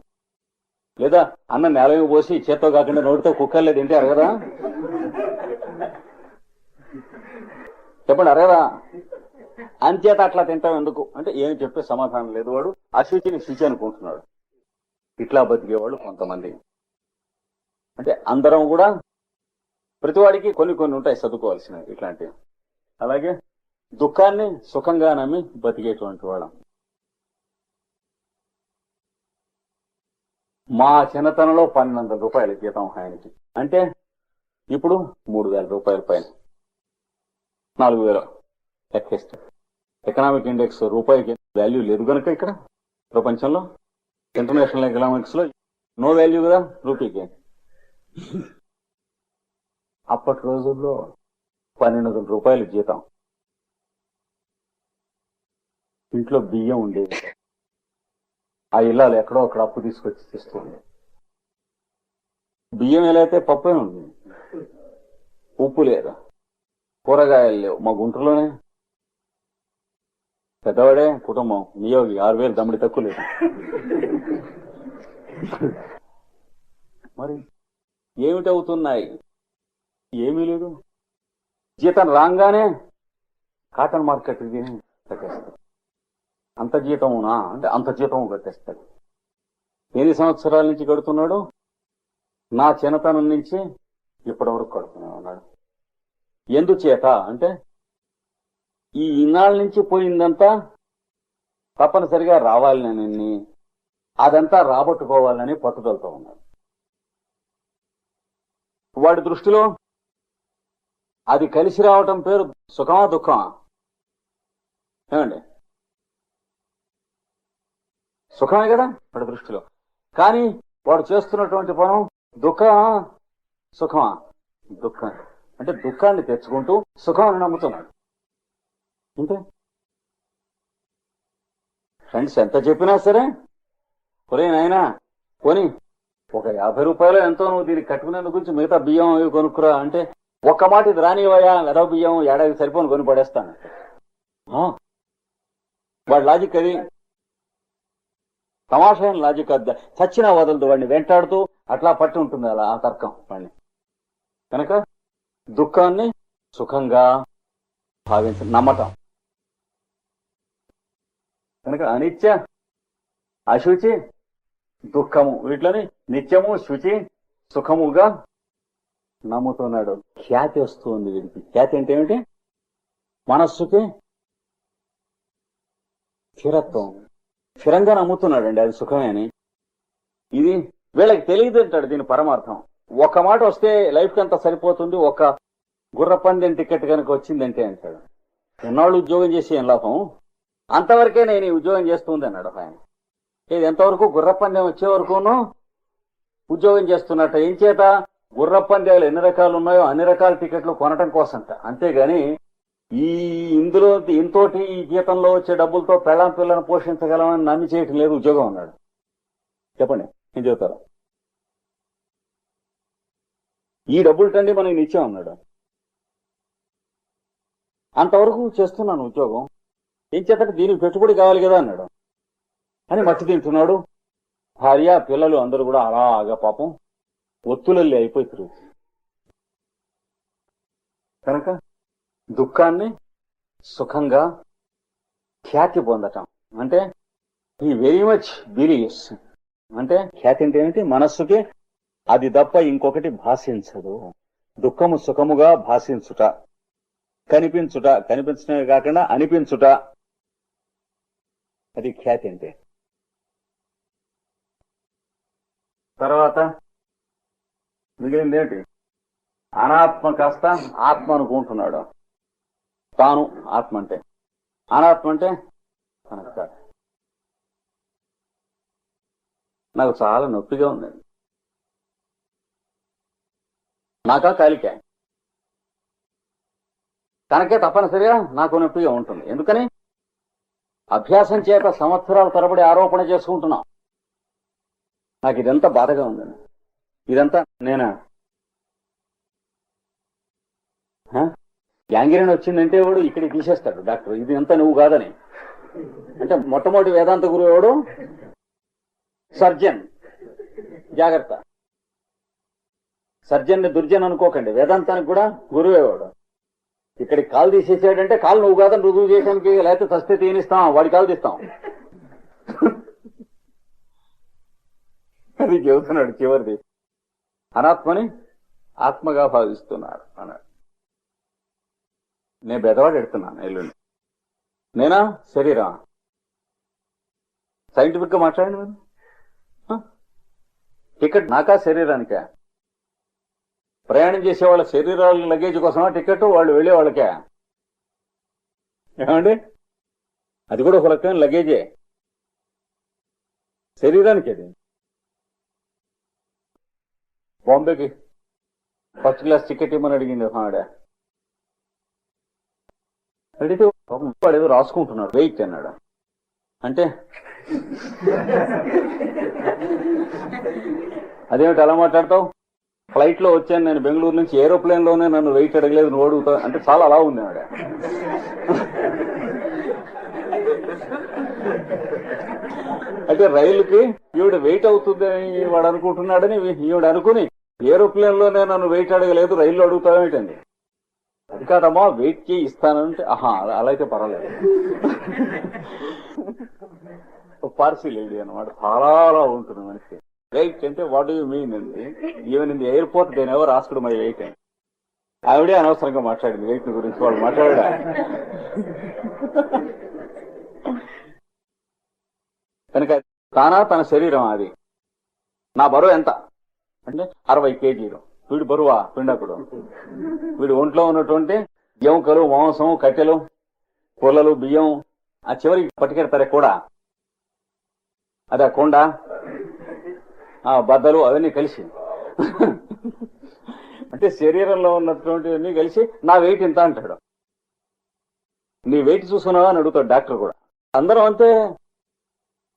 లేదా అన్నం నేలవి పోసి చేత్తో కాకుండా నోటితో కుక్కర్లే తింటే అరగదా? చెప్పండి, అరగదా? అంచేత అట్లా తింటాం ఎందుకు అంటే ఏమి చెప్పే సమాధానం లేదు. వాడు అశుచిని శుచి అనుకుంటున్నాడు. ఇట్లా బతికేవాళ్ళు కొంతమంది. అంటే అందరం కూడా ప్రతివాడికి కొన్ని ఉంటాయి చదువుకోవాల్సినవి ఇట్లాంటివి. అలాగే దుఃఖాన్ని సుఖంగా నమ్మి బతికేటువంటి వాళ్ళం. మా చిన్నతనంలో 1200 రూపాయల జీతం ఆయనకి. అంటే ఇప్పుడు 3000 రూపాయల పైన, 4000 లెక్కేస్తే. ఎకనామిక్ ఇండెక్స్ రూపాయికి వాల్యూ లేదు కనుక ఇక్కడ ప్రపంచంలో ఇంటర్నేషనల్ ఎకనామిక్స్ లో నో వాల్యూ కదా రూపీకి. అప్పటి రోజుల్లో 1200 రూపాయల జీతం. ఇంట్లో బియ్యం ఉండేది. ఆ ఇల్లాలు ఎక్కడో అక్కడ అప్పు తీసుకొచ్చి తెస్తుంది. బియ్యం ఎలా అయితే పప్పే ఉంది, ఉప్పు లేదు, కూరగాయలు లేవు. మా గుంటూరులోనే పెద్దవాడే కుటుంబం, నియోగి 6000 దమ్మిడి తక్కువ లేదు. మరి ఏమిటవుతున్నాయి? ఏమీ లేదు. జీతం రాగానే కాటన్ మార్కెట్ కట్టేస్తారు. అంత జీతమునా అంటే అంత జీతము కట్టేస్తాడు. ఎన్ని సంవత్సరాల నుంచి కడుతున్నాడు? నా చిన్నతనం నుంచి ఇప్పటివరకు కడుతూనే ఉన్నాడు. ఎందుచేత అంటే ఈ ఇన్నాళ్ళ నుంచి పోయిందంతా తప్పనిసరిగా రావాలని, అదంతా రాబట్టుకోవాలని పట్టుదలతో ఉన్నాడు. వాడి దృష్టిలో అది కలిసి రావటం పేరు సుఖమా దుఃఖమా? ఏమండి, సుఖమే కదా వాడి దృష్టిలో. కానీ వాడు చేస్తున్నటువంటి పనం దుఃఖమా సుఖమా? దుఃఖం. అంటే దుఃఖాన్ని తెచ్చుకుంటూ సుఖాన్ని నమ్ముతున్నాడు. అంతే. ఫ్రెండ్స్ ఎంత చెప్పినా సరే, కొనే నాయనా కొని ఒక 50 రూపాయలు ఎంతో నువ్వు దీనికి కట్టుకునేందుకు గురించి మిగతా బియ్యం అవి కొనుక్కురా అంటే, ఒక్క మాట ఇది రానివయా వెదవ బియ్యం ఏడాది సరిపోని కొని పడేస్తాను. వాడి లాజిక్ అది తమాషైన లాజిక్. అది చచ్చినా వదలదు, వాడిని వెంటాడుతూ అట్లా పట్టి ఉంటుంది అలా ఆ తర్కం వాడిని. కనుక దుఃఖాన్ని సుఖంగా నమ్మటం. కనుక అనిత్య, అశుచి, దుఃఖము వీటిని నిత్యము, శుచి, సుఖముగా నమ్ముతున్నాడు. ఖ్యాతి వస్తుంది వీడికి. ఖ్యాతి అంటే ఏమిటి? మనస్సుకి స్థిరత్వం. స్థిరంగా నమ్ముతున్నాడండి అది సుఖమే అని. ఇది వీళ్ళకి తెలియదు అంటాడు దీని పరమార్థం. ఒక మాట వస్తే లైఫ్కి అంతా సరిపోతుంది, ఒక గుర్రపందెం టికెట్ కనుక వచ్చిందంటే అంటాడు. ఎన్నాళ్ళు ఉద్యోగం చేసి ఏం లాభం, అంతవరకే నేను ఈ ఉద్యోగం చేస్తుంది అన్నాడు ఆయన. ఇది ఎంతవరకు గుర్రపందెం వచ్చే వరకును ఉద్యోగం చేస్తున్నట్ట. ఏం చేత? గుర్రపందేలు ఎన్ని రకాలు ఉన్నాయో అన్ని రకాల టికెట్లు కొనటం కోసంట. అంతేగాని ఇందులో ఇంతోటి ఈ జీతంలో వచ్చే డబ్బులతో పెళ్ళాం పిల్లను పోషించగలమని నమ్మి చేయటం లేదు ఉద్యోగం అన్నాడు. చెప్పండి ఏం చెబుతారు? ఈ డబ్బులు తండ్రి మనకి నిత్యం అన్నాడు. అంతవరకు చేస్తున్నాను ఉద్యోగం, ఏం చేతంటే దీనికి పెట్టుబడి కావాలి కదా అన్నాడు. అని మట్టి తింటున్నాడు. భార్య పిల్లలు అందరూ కూడా అలాగా పాపం ఒత్తులల్లి అయిపోతారు. కనుక దుఃఖాన్ని సుఖంగా ఖ్యాతి పొందటం అంటే ఈ వెరీ మచ్ బిలీవ్స్. అంటే ఖ్యాతి అంటే ఏమిటి? మనస్సుకి అది తప్ప ఇంకొకటి భాషించదు. దుఃఖము సుఖముగా భాషించుట, కనిపించుట, కనిపించడమే కాకుండా అనిపించుట, అది ఖ్యాతి అంటే. తర్వాత మిగిలింది ఏంటి? అనాత్మ కాస్త ఆత్మ అనుకుంటున్నాడు. తాను ఆత్మ అంటే, అనాత్మ అంటే తనకు కాదు. నాకు చాలా నొప్పిగా ఉందండి. నాకా కాలికే తనకే తప్పనిసరిగా నాకు నొప్పిగా ఉంటుంది. ఎందుకని? అభ్యాసం చేత సంవత్సరాల తరబడి ఆరోపణ చేసుకుంటున్నాం. నాకు ఇదంతా బాధగా ఉందండి. ఇదంతా నేనా? గ్యాంగ్రీన్ వచ్చిందంటే వాడు ఇక్కడికి తీసేస్తాడు డాక్టర్, ఇది అంతా నువ్వు కాదని. అంటే మొట్టమొదటి వేదాంత గురువు ఎవడు? సర్జన్. జాగ్రత్త, సర్జన్ని దుర్జన్ అనుకోకండి. వేదాంతానికి కూడా గురువేవాడు. ఇక్కడికి కాలు తీసేసాడంటే కాలు నువ్వు కాదని రుజువు చేయడానికి, లేకపోతే తస్తే తీనిస్తాం, వాడి కాలు తీస్తాం. అది చెబుతున్నాడు చివరిది. అనాత్మని ఆత్మగా భావిస్తున్నారు అన్నాడు. నేను బెదవాడు ఎడుతున్నాను ఎల్లుండి. నేనా శరీరం? సైంటిఫిక్ గా మాట్లాడండి మీరు. టికెట్ నాకా శరీరానికా? ప్రయాణం చేసే వాళ్ళ శరీరాల లగేజ్ కోసమా టికెట్? వాళ్ళు వెళ్లే వాళ్ళకే ఏమండి? అది కూడా ఒక రకమైన లగేజే శరీరానికి. అది బాంబేకి ఫస్ట్ క్లాస్ టికెట్ ఇమ్మని అడిగింది ఆవిడ. అడిగితే వాడు ఏదో రాసుకుంటున్నాడు, వెయిట్ అన్నాడు. అంటే అదేమిటి అలా మాట్లాడతావు? ఫ్లైట్ లో వచ్చాను నేను బెంగళూరు నుంచి, ఏరోప్లేన్ లోనే నన్ను వెయిట్ అడగలేదు, నువ్వు అడుగుతావు అంటే చాలా అలా ఉంది ఆవిడ. అంటే రైలుకి ఈవిడ వెయిట్ అవుతుందని వాడు అనుకుంటున్నాడని ఈవిడ అనుకుని, ఏరోప్లేన్ లోనే నన్ను వెయిట్ అడగలేదు, రైల్లో అడుగుతావేంటండి? అది కాదమ్మా, వెయిట్ చేయి ఇస్తానంటే, ఆహా అలా అయితే పర్వాలేదు. పార్సీ లేడీ అనమాట, చాలా అలా ఉంటుంది మనిషి. వెయిట్ అంటే వాట్ యూ మీన్ అండి, even in the airport they never asked my weight అని. ఆవిడే అనవసరంగా మాట్లాడింది వెయిట్ గురించి, వాళ్ళు మాట్లాడా. కనుక తన శరీరం అది. నా బరువు ఎంత అంటే 60 kgs. వీడి బరువా పిండకుడు. వీడి ఒంట్లో ఉన్నటువంటి ఎముకలు, మాంసం, కట్టెలు, పుల్లలు, బియ్యం, ఆ చివరికి పట్టుకెడతారే కూడా, అది ఆ కొండ, ఆ బద్దలు, అవన్నీ కలిసి అంటే శరీరంలో ఉన్నటువంటివన్నీ కలిసి నా వెయిట్ ఇంత అంటాడు. నీ వెయిట్ చూసుకున్నావా అని అడుగుతాడు డాక్టర్ కూడా. అందరం అంతే.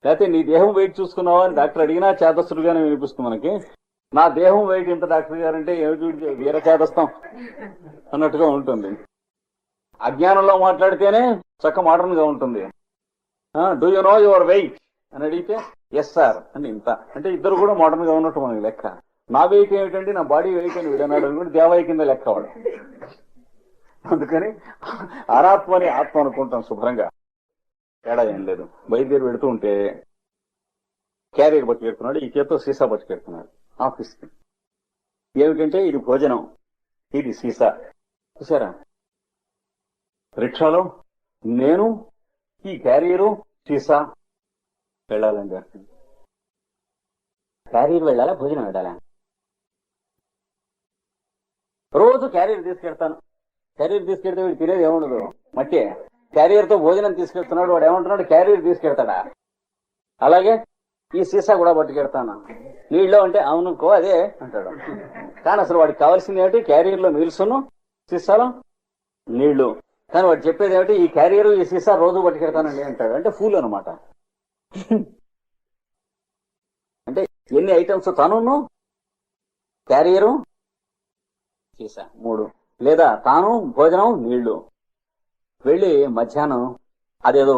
లేకపోతే నీ దేహం వెయిట్ చూసుకున్నావా అని డాక్టర్ అడిగినా చేతస్తుడుగానే వినిపిస్తుంది మనకి. నా దేహం వెయిట్ ఇంత డాక్టర్ గారు అంటే ఏమిటి వీర చేతస్తాం అన్నట్టుగా ఉంటుంది. అజ్ఞానంలో మాట్లాడితేనే చక్క మోడర్న్ గా ఉంటుంది. Do you know your weight అని అడిగితే ఎస్ సార్ అని ఇంత అంటే ఇద్దరు కూడా మోడర్న్ గా ఉన్నట్టు మనకి లెక్క. నా వెయిట్ ఏమిటండి, నా బాడీ వెయిట్ అని వీడన్నాడు అనుకుంటే దేవాయి కింద లెక్క వాడు. అందుకని అనాత్మని ఆత్మ అనుకుంటాం శుభ్రంగా, తేడా ఏం లేదు. బయలుదేరి పెడుతూ ఉంటే క్యారియర్ పట్టుకెడుతున్నాడు, ఈ చేత్తో సీసా పట్టుకెడుతున్నాడు ఆఫీస్కి. ఏమిటంటే ఇది భోజనం, ఇది సీసా. చూసారా, రిక్షాలో నేను, ఈ క్యారియరు, సీసా వెళ్ళాలండి. క్యారియర్ వెళ్ళాలా, భోజనం వెళ్ళాలా? రోజు క్యారియర్ తీసుకెళ్తాను. క్యారియర్ తీసుకెళ్తే వీడు తినేది ఏముండదు, మట్టే. క్యారియర్ తో భోజనం తీసుకెళ్తున్నాడు, వాడు ఏమంటున్నాడు, క్యారియర్ తీసుకెళ్తాడా? అలాగే ఈ సీసా కూడా పట్టుకెడతాను. నీళ్ళు అంటే అవునుకో అదే అంటాడు. కానీ అసలు వాడికి కావాల్సింది ఏమిటి, క్యారియర్ లో మీల్సును, సీసాలో నీళ్లు. కానీ వాడు చెప్పేది ఏమిటి, ఈ క్యారియర్, ఈ సీసా రోజు పట్టుకెడతానండి అంటాడు. అంటే ఫూల్ అనమాట. అంటే ఎన్ని ఐటమ్స్, తను, క్యారియరు, సీసా, 3. లేదా తాను, భోజనం, నీళ్లు. వెళ్ళి మధ్యాహ్నం అదేదో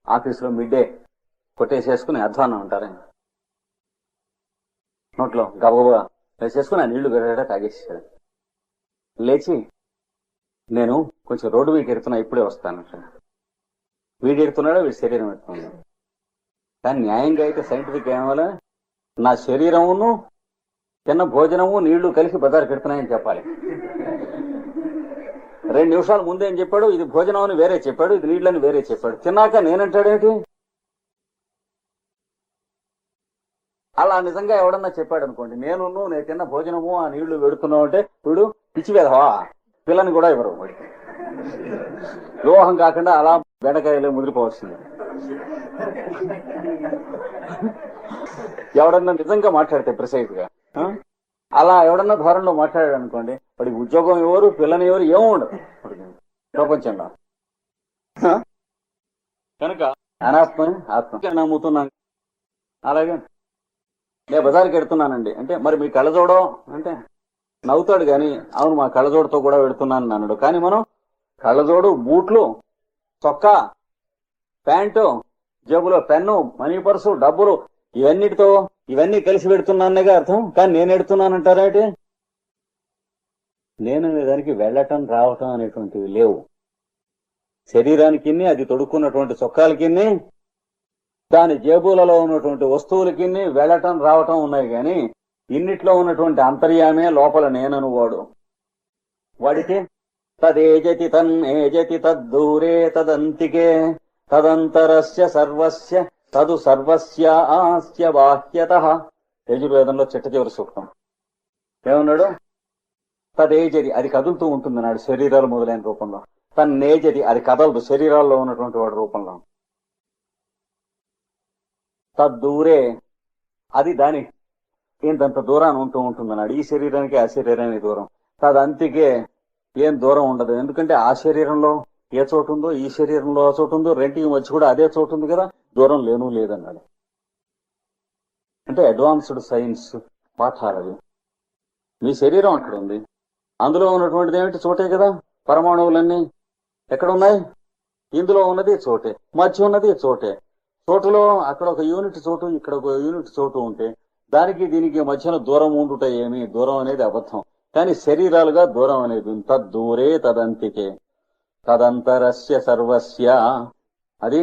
ఆఫీసులో మిడ్ డే కొట్టేసేసుకుని అధ్వానం అంటారు, నోట్లో గబగబా వేసేసుకుని ఆ నీళ్లు గడ్డ తాగేసాడు. లేచి నేను కొంచెం రోడ్డు వీడికి ఎడుతున్నా, ఇప్పుడే వస్తాను. వీడు ఎడుతున్నాడో వీడి శరీరం ఎడుతుంది. కానీ న్యాయంగా అయితే సైంటిఫిక్ ఏమవ్వాలి, నా శరీరమును చిన్న భోజనము నీళ్లు కలిసి బజారు పెడుతున్నాయని చెప్పాలి. 2 నిమిషాల ముందు ఏం చెప్పాడు, ఇది భోజనం అని వేరే చెప్పాడు, ఇది నీళ్ళని వేరే చెప్పాడు. తిన్నాక నేనంటాడేంటి? అలా నిజంగా ఎవడన్నా చెప్పాడు అనుకోండి, నేను తిన్న భోజనము ఆ నీళ్లు పెడుతున్నావు అంటే వీడు పిచ్చివేదవా, పిల్లని కూడా ఇవ్వరు. వాడికి వివాహం కాకుండా అలా బెండకాయలు ముదిరిపోవచ్చింది. ఎవడన్నా నిజంగా మాట్లాడితే ప్రిసైజ్ గా, అలా ఎవడన్నా ధోరణిలో మాట్లాడాడు అనుకోండి, వాడికి ఉద్యోగం ఎవరు, పిల్లని ఎవరు, ఏమో ఉండదు ప్రపంచంలో. కనుక అనాత్మని ఆత్మ నమ్ముతున్నాను. అలాగే నేను బజార్కి వెడుతున్నానండి అంటే, మరి మీ కళ్ళజోడో అంటే నవ్వుతాడు కానీ, అవును మా కళ్ళజోడుతో కూడా వెడుతున్నాను అన్నాడు. కానీ మనం కళ్ళజోడు, బూట్లు, చొక్కా, ప్యాంటు, జేబులో పెన్ను, మనీ పర్సు, డబ్బులు, ఇవన్నీ కలిసి పెడుతున్నానగా అర్థం. కానీ నేను ఎడుతున్నానంటారేంటి? నేను దానికి వెళ్ళటం రావటం అనేటువంటివి లేవు. శరీరానికి అది తొడుక్కున్నటువంటి చొక్కాలకి, దాని జేబులలో ఉన్నటువంటి వస్తువులకి వెళ్ళటం రావటం ఉన్నాయి. కానీ ఇన్నిట్లో ఉన్నటువంటి అంతర్యామే లోపల నేనను వాడు. వాడికి తదేజతి తన్నేజతి తద్దూరే తదంతికే తదంతరస్య సర్వస్య తదు సర్వస్య ఆస్య బాహ్యతః. యజుర్వేదంలో చిట్ట చివరి సూక్తం ఏమన్నాడు? తదేజది, అది కదులుతూ ఉంటుంది నాడు శరీరాలు మొదలైన రూపంలో. తన్నేజది, అది కదలదు శరీరాల్లో ఉన్నటువంటి వాడి రూపంలో. తద్దూరే, అది దాని ఇంతంత దూరాన్ని ఉంటూ ఉంటుందన్నాడు. ఈ శరీరానికి ఆ శరీరానికి దూరం. తదంతికే, ఏం దూరం ఉండదు. ఎందుకంటే ఆ శరీరంలో ఏ చోటు ఉందో ఈ శరీరంలో ఆ చోటు ఉందో, రెంటికి మధ్య కూడా అదే చోటు ఉంది కదా, దూరం లేదన్నాడు. అంటే అడ్వాన్స్డ్ సైన్స్ పాఠాలు అవి. మీ శరీరం అక్కడ ఉంది, అందులో ఉన్నటువంటిది ఏమిటి? చోటే కదా. పరమాణువులన్నీ ఎక్కడ ఉన్నాయి? ఇందులో ఉన్నది చోటే, మధ్య ఉన్నది చోటే. చోటులో అక్కడ ఒక యూనిట్ చోటు, ఇక్కడ ఒక యూనిట్ చోటు ఉంటే దానికి దీనికి మధ్యన దూరం ఉండుట ఏమి? దూరం అనేది అబద్ధం. కానీ శరీరాలుగా దూరం అనేది తద్దూరే తదంతికే తదంతరస్య సర్వస్య, అది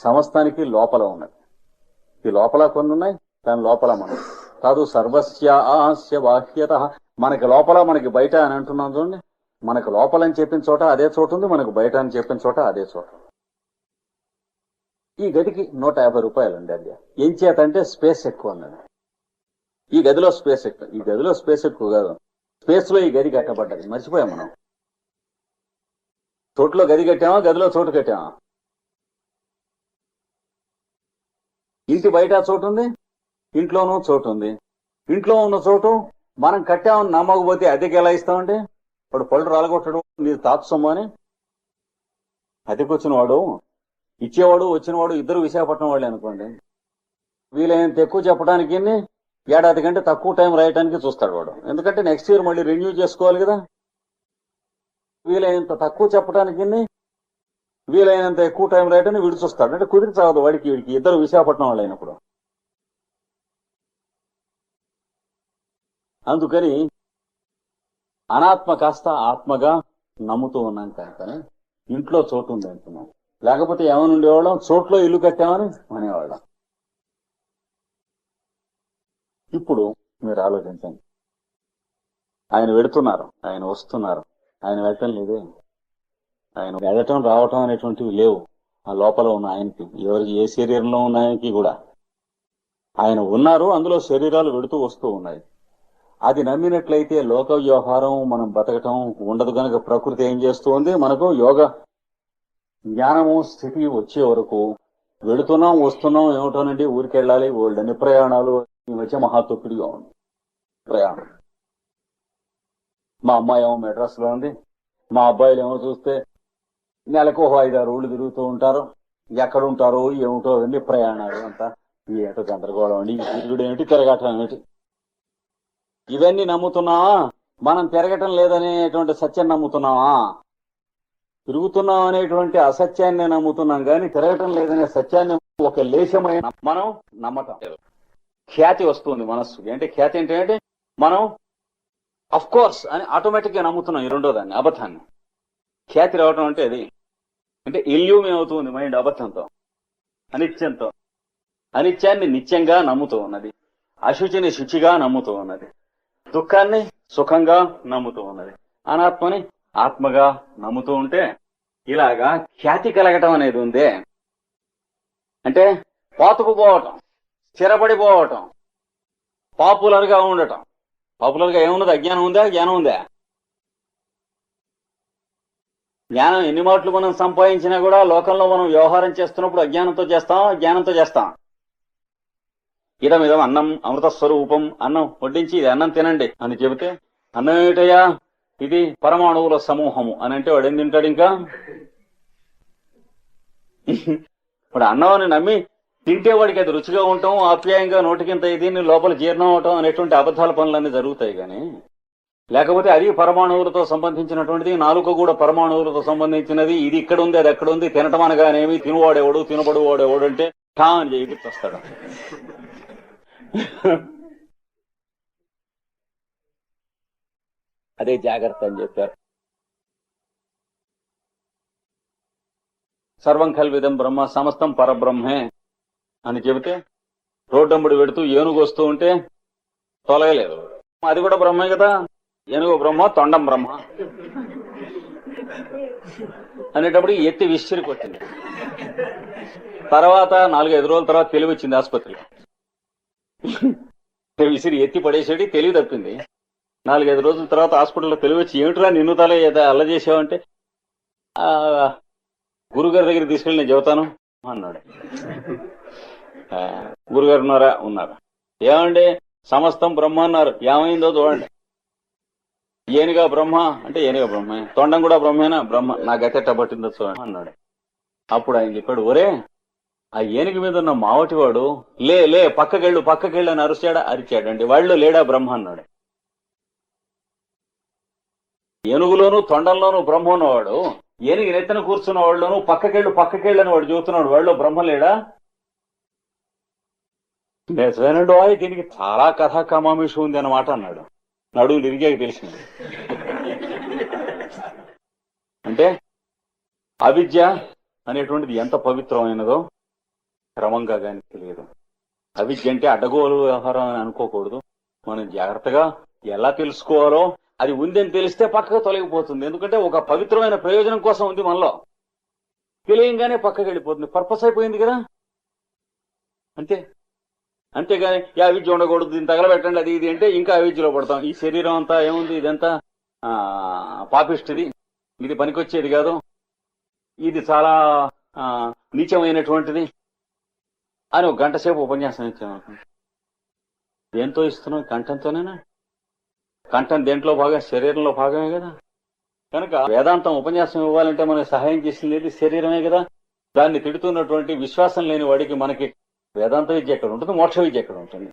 సమస్తానికి లోపల ఉన్నది. ఈ లోపల కొన్ని ఉన్నాయి, దాని లోపల మనం కాదు సర్వస్య బాహ్యత. మనకి లోపల మనకి బయట అని అంటున్నాం చూడండి. మనకు లోపల అని చెప్పిన చోట అదే చోటు ఉంది, మనకు బయట అని చెప్పిన చోట అదే చోట. ఈ గదికి 150 రూపాయలండి. అది ఏం చేతంటే స్పేస్ ఎక్కువ అన్నది. ఈ గదిలో స్పేస్ ఎక్కువ. ఈ గదిలో స్పేస్ ఎక్కువ కాదు, స్పేస్ లో ఈ గది కట్టబడ్డది. మర్చిపోయాం మనం. చోట్లో గది కట్టామా, గదిలో చోటు కట్టామా? ఇంటి బయట చోటు ఉంది, ఇంట్లోనూ చోటు ఉంది. ఇంట్లో ఉన్న చోటు మనం కట్టామని నమ్మకపోతే అద్దెకి ఎలా ఇస్తామంటే వాడు పళ్ళు రాలగొట్టడు, మీరు తాత్సొమ్ము అని. అద్దెకి వచ్చిన వాడు ఇచ్చేవాడు వచ్చినవాడు ఇద్దరు విశాఖపట్నం వాళ్ళే అనుకోండి. వీలైనంత ఎక్కువ చెప్పడానికి ఏడాది కంటే తక్కువ టైం రాయటానికి చూస్తాడు వాడు. ఎందుకంటే నెక్స్ట్ ఇయర్ మళ్ళీ రెన్యూ చేసుకోవాలి కదా. వీలైనంత తక్కువ చెప్పడానికి వీలైనంత ఎక్కువ టైం రాయటాన్ని వీడు చూస్తాడు. అంటే కుదిరి చావదు వీడికి ఇద్దరు విశాఖపట్నం వాళ్ళు అయినప్పుడు. అందుకని అనాత్మ కాస్త ఆత్మగా నమ్ముతూ ఉన్నాం కానీ ఇంట్లో చోటు ఉంది అంటున్నాం. లేకపోతే ఏమని ఉండేవాళ్ళం, చోట్లో ఇల్లు కట్టామని అనేవాళ్ళం. ఇప్పుడు మీరు ఆలోచించండి. ఆయన వెడుతున్నారు, ఆయన వస్తున్నారు, ఆయన వెళ్ళటం లేదే. ఆయన వెళ్ళటం రావటం అనేటువంటివి లేవు ఆ లోపల ఉన్న ఆయనకి. ఎవరికి ఏ శరీరంలో ఉన్న ఆయనకి కూడా ఆయన ఉన్నారు, అందులో శరీరాలు వెడుతూ వస్తూ ఉన్నాయి. అది నమ్మినట్లయితే లోక వ్యవహారం మనం బతకటం ఉండదు. కనుక ప్రకృతి ఏం చేస్తూ ఉంది, మనకు యోగ జ్ఞానము స్థితి వచ్చే వరకు వెళుతున్నాం వస్తున్నాం. ఏమిటోనండి ఊరికెళ్ళాలి, ఓల్డని ప్రయాణాలు ఈ మధ్య మహాతొప్పిడిగా ఉంది ప్రయాణం. మా అమ్మాయి ఏమో మెడ్రాస్ లో ఉంది, మా అబ్బాయిలు ఏమో చూస్తే నెలకు 5-6 ఊళ్ళు తిరుగుతూ ఉంటారు. ఎక్కడ ఉంటారో ఏమిటో అండి ప్రయాణాలు అంతా. ఏమిటో గందరగోళం అండి. తిరుగుడు ఏమిటి, తిరగటం ఏమిటి, ఇవన్నీ నమ్ముతున్నావా? మనం తిరగటం లేదనేటువంటి సత్యం నమ్ముతున్నావా? తిరుగుతున్నాం అనేటువంటి అసత్యాన్ని నమ్ముతున్నాం కానీ తిరగటం లేదనే సత్యాన్ని ఒక లేశమైన మనం నమ్మటం లేదు. ఖ్యాతి వస్తుంది మనస్సుకి. అంటే ఖ్యాతి ఏంటంటే మనం అఫ్ కోర్స్ అని ఆటోమేటిక్ గా నమ్ముతున్నాం ఈ రెండో దాన్ని, అబద్ధాన్ని. ఖ్యాతి రావటం అంటే అది. అంటే ఇల్యూమ్ అవుతుంది మైండ్ అబద్ధంతో, అనిత్యంతో. అనిత్యాన్ని నిత్యంగా నమ్ముతూ ఉన్నది, అశుచిని శుచిగా నమ్ముతూ ఉన్నది, దుఃఖాన్ని సుఖంగా నమ్ముతూ ఉన్నది, అనాత్మని ఆత్మగా నమ్ముతూ ఉంటే ఇలాగా ఖ్యాతి కలగటం అనేది ఉందే. అంటే పాతుకుపోవటం, స్థిరపడిపోవటం, పాపులర్ గా ఉండటం. పాపులర్ గా ఏమున్నది? అజ్ఞానం ఉందా? జ్ఞానం ఉందా? జ్ఞానం ఎన్ని మాటలు మనం సంపాదించినా కూడా లోకంలో మనం వ్యవహారం చేస్తున్నప్పుడు అజ్ఞానంతో చేస్తాం, జ్ఞానంతో చేస్తాం. ఇదం అన్నం అమృత స్వరూపం, అన్నం వడ్డించి ఇది అన్నం తినండి అని చెబితే అన్నం ఏమిటయ్యా, ఇది పరమాణువుల సమూహము అని అంటే వాడు ఏం తింటాడు? ఇంకా వాడు అన్నం అని నమ్మి తింటే వాడికి అది రుచిగా ఉండటం, ఆప్యాయంగా నోటికింత దీన్ని లోపల జీర్ణం అవటం అనేటువంటి అబద్ధాల పనులన్నీ జరుగుతాయి. కానీ లేకపోతే అది పరమాణువులతో సంబంధించినటువంటిది, నాలుక కూడా పరమాణువులతో సంబంధించినది. ఇది ఇక్కడ ఉంది, అది ఎక్కడ ఉంది, తినటం అనగానేమి, తినువాడేవాడు తినబడు వాడేవాడు అంటే ఠా అని చేయిస్తాడు. అదే జాగ్రత్త అని చెప్పారు. సర్వం కల్విదం బ్రహ్మ సమస్తం పరబ్రహ్మే అని చెబితే రోడ్డంబడి పెడుతూ ఏనుగు వస్తూ ఉంటే తొలగలేదు. అది కూడా బ్రహ్మే కదా. ఏనుగు బ్రహ్మ, తొండం బ్రహ్మ అనేటప్పుడు ఎత్తి విసిరి కొట్టింది. తర్వాత 4-5 రోజుల తర్వాత తెలివి వచ్చింది ఆసుపత్రిలో. విసిరి ఎత్తి పడేసేది తెలివి తప్పింది. 4-5 రోజుల తర్వాత హాస్పిటల్లో తెలివి వచ్చి ఏమిట్రా నిన్ను తల అల్ల చేసావంటే గురుగారి దగ్గరికి తీసుకెళ్ళి నేను చెబుతాను అన్నాడు. గురుగారు ఉన్నారా? ఉన్నారు. ఏమండి సమస్తం బ్రహ్మ అన్నారు, ఏమైందో చూడండి. ఏనుగా బ్రహ్మ అంటే ఏనుగా బ్రహ్మే, తొండం కూడా బ్రహ్మేనా? బ్రహ్మ. నా గతెట్ట పట్టిందో చూడండి అన్నాడు. అప్పుడు ఆయన చెప్పాడు, ఒరే ఆ ఏనుగు మీద ఉన్న మావటివాడు లే పక్కకెళ్ళు అని అరిచాడండి. వాళ్ళు లేడా బ్రహ్మ అన్నాడు. ఏనుగులోను తొండంలోనూ బ్రహ్మ ఉన్నవాడు, ఏనుగు నెత్తన కూర్చున్న వాళ్ళలోనూ పక్కకెళ్ళు అని వాడు చూస్తున్నాడు. వాళ్ళు బ్రహ్మ లేడా? నిజమేనండు, దీనికి చాలా కథా కమామిషం ఉంది అన్నమాట అన్నాడు. నడువులు ఇరిగాక తెలిసింది. అంటే అవిద్య అనేటువంటిది ఎంత పవిత్రమైనదో క్రమంగా కానీ తెలియదు. అవిద్య అంటే అడ్డగోలు వ్యవహారం అని అనుకోకూడదు. మనం జాగ్రత్తగా ఎలా తెలుసుకోవాలో అది ఉందని తెలిస్తే పక్కకు తొలగిపోతుంది. ఎందుకంటే ఒక పవిత్రమైన ప్రయోజనం కోసం ఉంది మనలో, తెలియంగానే పక్కకి వెళ్ళిపోతుంది. పర్పస్ అయిపోయింది కదా అంతే. అంతేగాని ఈ అవిద్య ఉండకూడదు, దీన్ని తగలబెట్టండి అది ఇది అంటే ఇంకా అవిద్యలో పడతాం. ఈ శరీరం అంతా ఏముంది, ఇదంతా పాపిష్టిది, ఇది పనికొచ్చేది కాదు, ఇది చాలా నీచమైనటువంటిది అని ఒక గంట సేపు ఉపన్యాసం ఇచ్చాము. దేంతో ఇస్తున్నాం? కంఠంతోనేనా? కంఠం దేంట్లో భాగం? శరీరంలో భాగమే కదా. కనుక వేదాంతం ఉపన్యాసం ఇవ్వాలంటే మనకి సహాయం చేసింది శరీరమే కదా. దాన్ని తిడుతున్నటువంటి విశ్వాసం లేని వాడికి మనకి వేదాంత విద్య ఎక్కడ ఉంటుంది, మోక్ష విద్య ఎక్కడ ఉంటుంది?